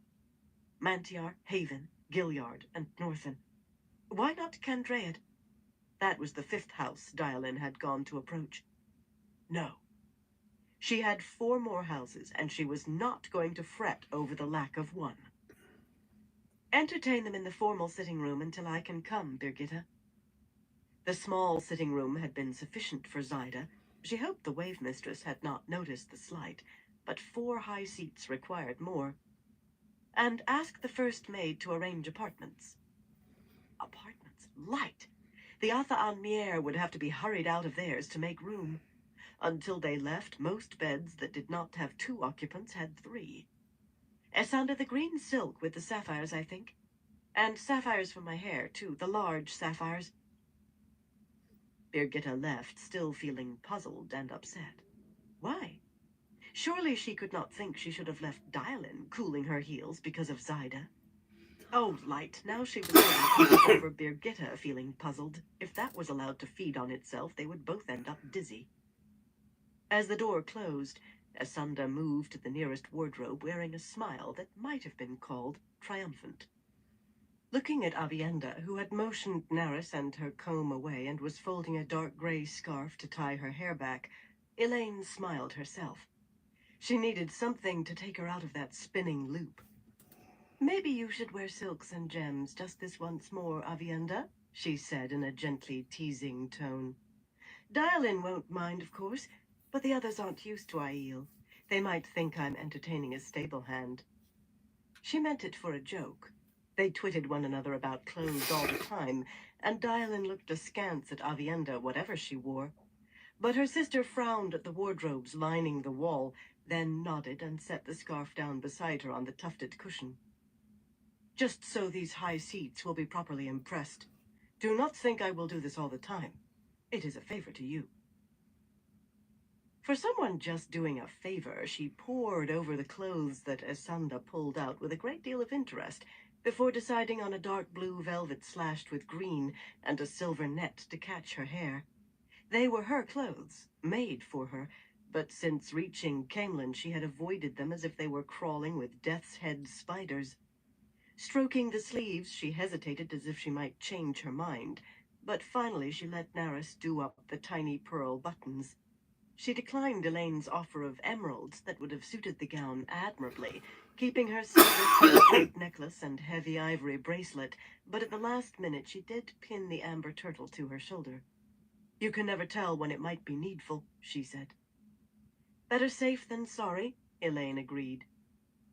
Mantiar, Haven, Gilliard, and Northern. Why not Candread? That was the 5th house Dialin had gone to approach. No. She had 4 more houses, and she was not going to fret over the lack of one. Entertain them in the formal sitting room until I can come, Birgitta. The small sitting room had been sufficient for Zyda. She hoped the wave mistress had not noticed the slight, but 4 high seats required more. And ask the first maid to arrange apartments. Apartments? Light! The Atha an Mier would have to be hurried out of theirs to make room. Until they left, most beds that did not have 2 occupants had 3. Asanda, the green silk with the sapphires, I think. And sapphires for my hair, too, the large sapphires. Birgitta left, still feeling puzzled and upset. Why? Surely she could not think she should have left Dialin cooling her heels because of Zyda. Oh, Light, now she was puzzled over Birgitta feeling puzzled. If that was allowed to feed on itself, they would both end up dizzy. As the door closed, Asunda moved to the nearest wardrobe wearing a smile that might have been called triumphant. Looking at Avienda, who had motioned Naris and her comb away and was folding a dark gray scarf to tie her hair back, Elaine smiled herself. She needed something to take her out of that spinning loop. "Maybe you should wear silks and gems just this once more, Avienda," she said in a gently teasing tone. "Dial-in won't mind, of course, but the others aren't used to Aiel. They might think I'm entertaining a stable hand." She meant it for a joke. They twitted one another about clothes all the time, and Dial-in looked askance at Avienda, whatever she wore. But her sister frowned at the wardrobes lining the wall, then nodded and set the scarf down beside her on the tufted cushion. "Just so these high seats will be properly impressed. Do not think I will do this all the time. It is a favor to you." For someone just doing a favor, she pored over the clothes that Asunda pulled out with a great deal of interest before deciding on a dark blue velvet slashed with green and a silver net to catch her hair. They were her clothes, made for her, but since reaching Camelin she had avoided them as if they were crawling with death's head spiders. Stroking the sleeves, she hesitated as if she might change her mind, but finally she let Naris do up the tiny pearl buttons. She declined Elaine's offer of emeralds that would have suited the gown admirably, keeping her silver plate necklace and heavy ivory bracelet, but at the last minute she did pin the amber turtle to her shoulder. "You can never tell when it might be needful," she said. "Better safe than sorry," Elaine agreed.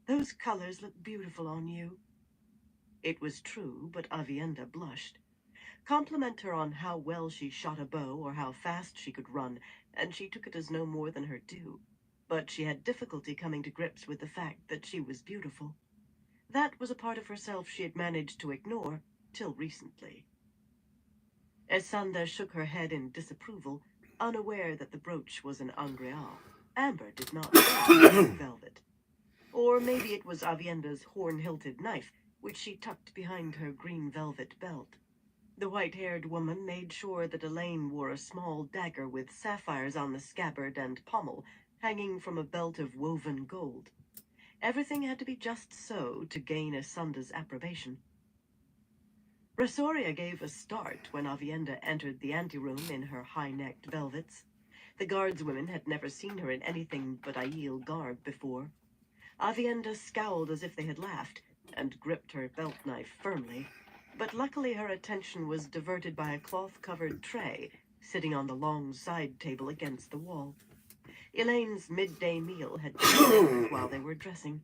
"Those colors look beautiful on you." It was true, but Avienda blushed. Compliment her on how well she shot a bow or how fast she could run, and she took it as no more than her due. But she had difficulty coming to grips with the fact that she was beautiful. That was a part of herself she had managed to ignore, till recently. Asunda shook her head in disapproval, unaware that the brooch was an angreal. Amber did not wear velvet. Or maybe it was Avienda's horn-hilted knife, which she tucked behind her green velvet belt. The white-haired woman made sure that Elaine wore a small dagger with sapphires on the scabbard and pommel, hanging from a belt of woven gold. Everything had to be just so to gain Asunda's approbation. Rasoria gave a start when Avienda entered the anteroom in her high-necked velvets. The guardswomen had never seen her in anything but Aiel garb before. Avienda scowled as if they had laughed, and gripped her belt knife firmly. But luckily her attention was diverted by a cloth-covered tray sitting on the long side table against the wall. Elaine's midday meal had been served while they were dressing.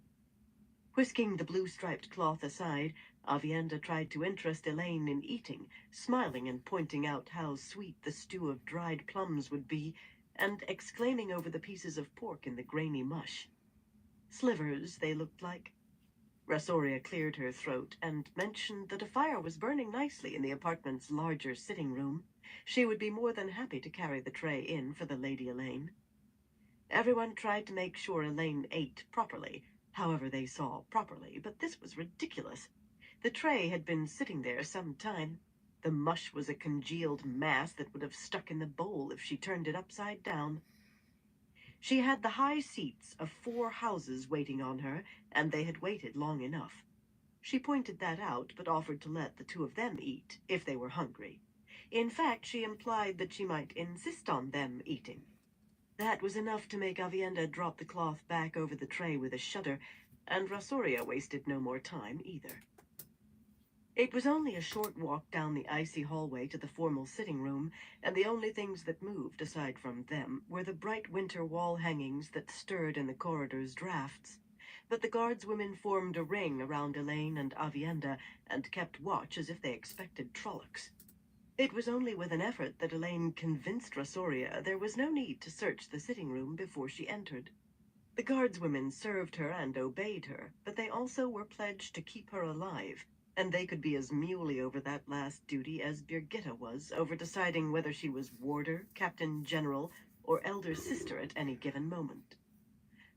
Whisking the blue-striped cloth aside, Avienda tried to interest Elaine in eating, smiling and pointing out how sweet the stew of dried plums would be, and exclaiming over the pieces of pork in the grainy mush. Slivers, they looked like. Rasoria cleared her throat and mentioned that a fire was burning nicely in the apartment's larger sitting room. She would be more than happy to carry the tray in for the Lady Elaine. Everyone tried to make sure Elaine ate properly, however they saw properly, but this was ridiculous. The tray had been sitting there some time. The mush was a congealed mass that would have stuck in the bowl if she turned it upside down. She had the high seats of 4 houses waiting on her, and they had waited long enough. She pointed that out, but offered to let the 2 of them eat, if they were hungry. In fact, she implied that she might insist on them eating. That was enough to make Avienda drop the cloth back over the tray with a shudder, and Rasoria wasted no more time either. It was only a short walk down the icy hallway to the formal sitting room, and the only things that moved, aside from them, were the bright winter wall hangings that stirred in the corridor's drafts. But the guardswomen formed a ring around Elaine and Avienda and kept watch as if they expected Trollocs. It was only with an effort that Elaine convinced Rasoria there was no need to search the sitting room before she entered. The guardswomen served her and obeyed her, but they also were pledged to keep her alive, and they could be as muley over that last duty as Birgitta was over deciding whether she was warder, captain general, or elder sister at any given moment.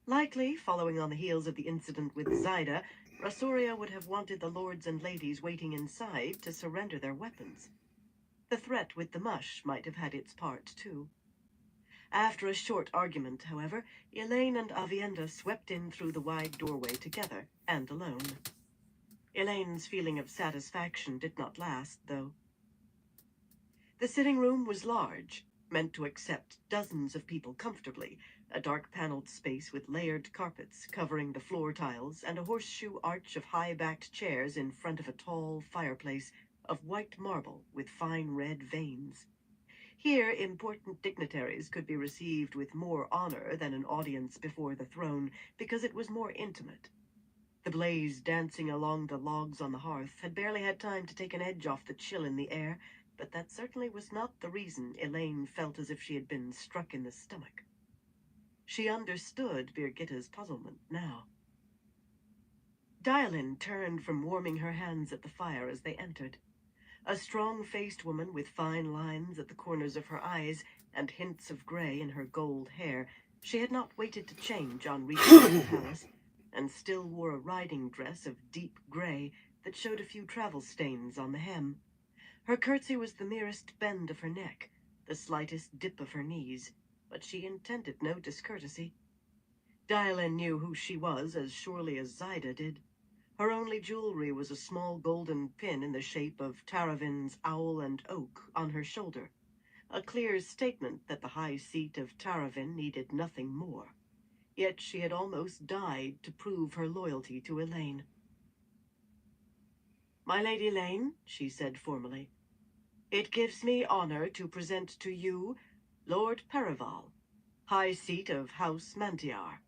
Likely, following on the heels of the incident with Zyda, Rasoria would have wanted the lords and ladies waiting inside to surrender their weapons. The threat with the mush might have had its part, too. After a short argument, however, Elaine and Avienda swept in through the wide doorway together, and alone. Elaine's feeling of satisfaction did not last, though. The sitting room was large, meant to accept dozens of people comfortably, a dark-paneled space with layered carpets covering the floor tiles and a horseshoe arch of high-backed chairs in front of a tall fireplace of white marble with fine red veins. Here, important dignitaries could be received with more honor than an audience before the throne, because it was more intimate. The blaze dancing along the logs on the hearth had barely had time to take an edge off the chill in the air, but that certainly was not the reason Elaine felt as if she had been struck in the stomach. She understood Birgitta's puzzlement now. Dylan turned from warming her hands at the fire as they entered. A strong-faced woman with fine lines at the corners of her eyes and hints of gray in her gold hair, she had not waited to change on reaching the palace, and still wore a riding dress of deep gray that showed a few travel stains on the hem. Her curtsy was the merest bend of her neck, the slightest dip of her knees, but she intended no discourtesy. Dylan knew who she was as surely as Zyda did. Her only jewelry was a small golden pin in the shape of Taravin's owl and oak on her shoulder, a clear statement that the high seat of Taravin needed nothing more. Yet she had almost died to prove her loyalty to Elaine. "My Lady Elaine," she said formally, "it gives me honor to present to you Lord Perival, High Seat of House Mantiar."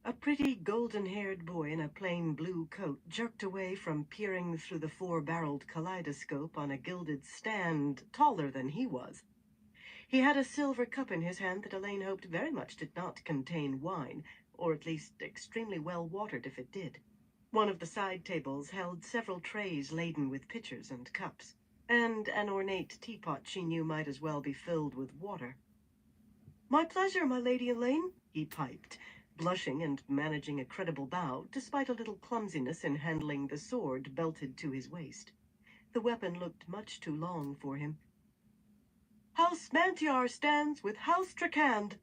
A pretty golden-haired boy in a plain blue coat jerked away from peering through the four-barreled kaleidoscope on a gilded stand taller than he was. He had a silver cup in his hand that Elaine hoped very much did not contain wine, or at least extremely well watered if it did. One of the side tables held several trays laden with pitchers and cups, and an ornate teapot she knew might as well be filled with water. "My pleasure, my Lady Elaine," he piped, blushing and managing a credible bow, despite a little clumsiness in handling the sword belted to his waist. The weapon looked much too long for him. "House Mantiar stands with House Trakand."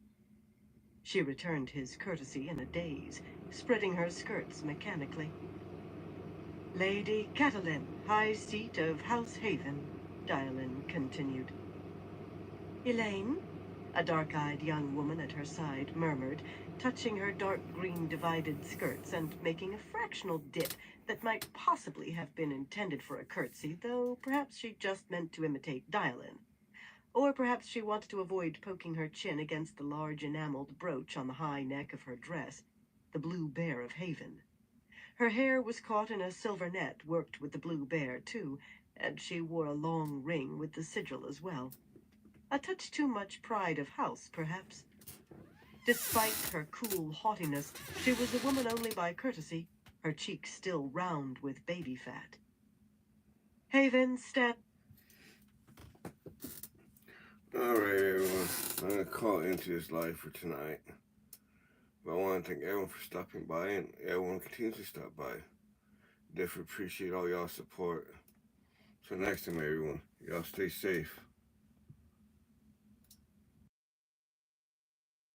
She returned his courtesy in a daze, spreading her skirts mechanically. "Lady Catelyn, High Seat of House Haven," Dylan continued. "Elaine?" a dark-eyed young woman at her side murmured, touching her dark green divided skirts and making a fractional dip that might possibly have been intended for a curtsy, though perhaps she just meant to imitate Dylan. Or perhaps she wanted to avoid poking her chin against the large enameled brooch on the high neck of her dress, the blue bear of Haven. Her hair was caught in a silver net worked with the blue bear, too, and she wore a long ring with the sigil as well. A touch too much pride of house, perhaps. Despite her cool haughtiness, she was a woman only by courtesy, her cheeks still round with baby fat. Haven Alright, everyone. I'm going to call into this live for tonight. But I want to thank everyone for stopping by, and everyone continues to stop by. Definitely appreciate all y'all support. So next time, everyone, y'all stay safe.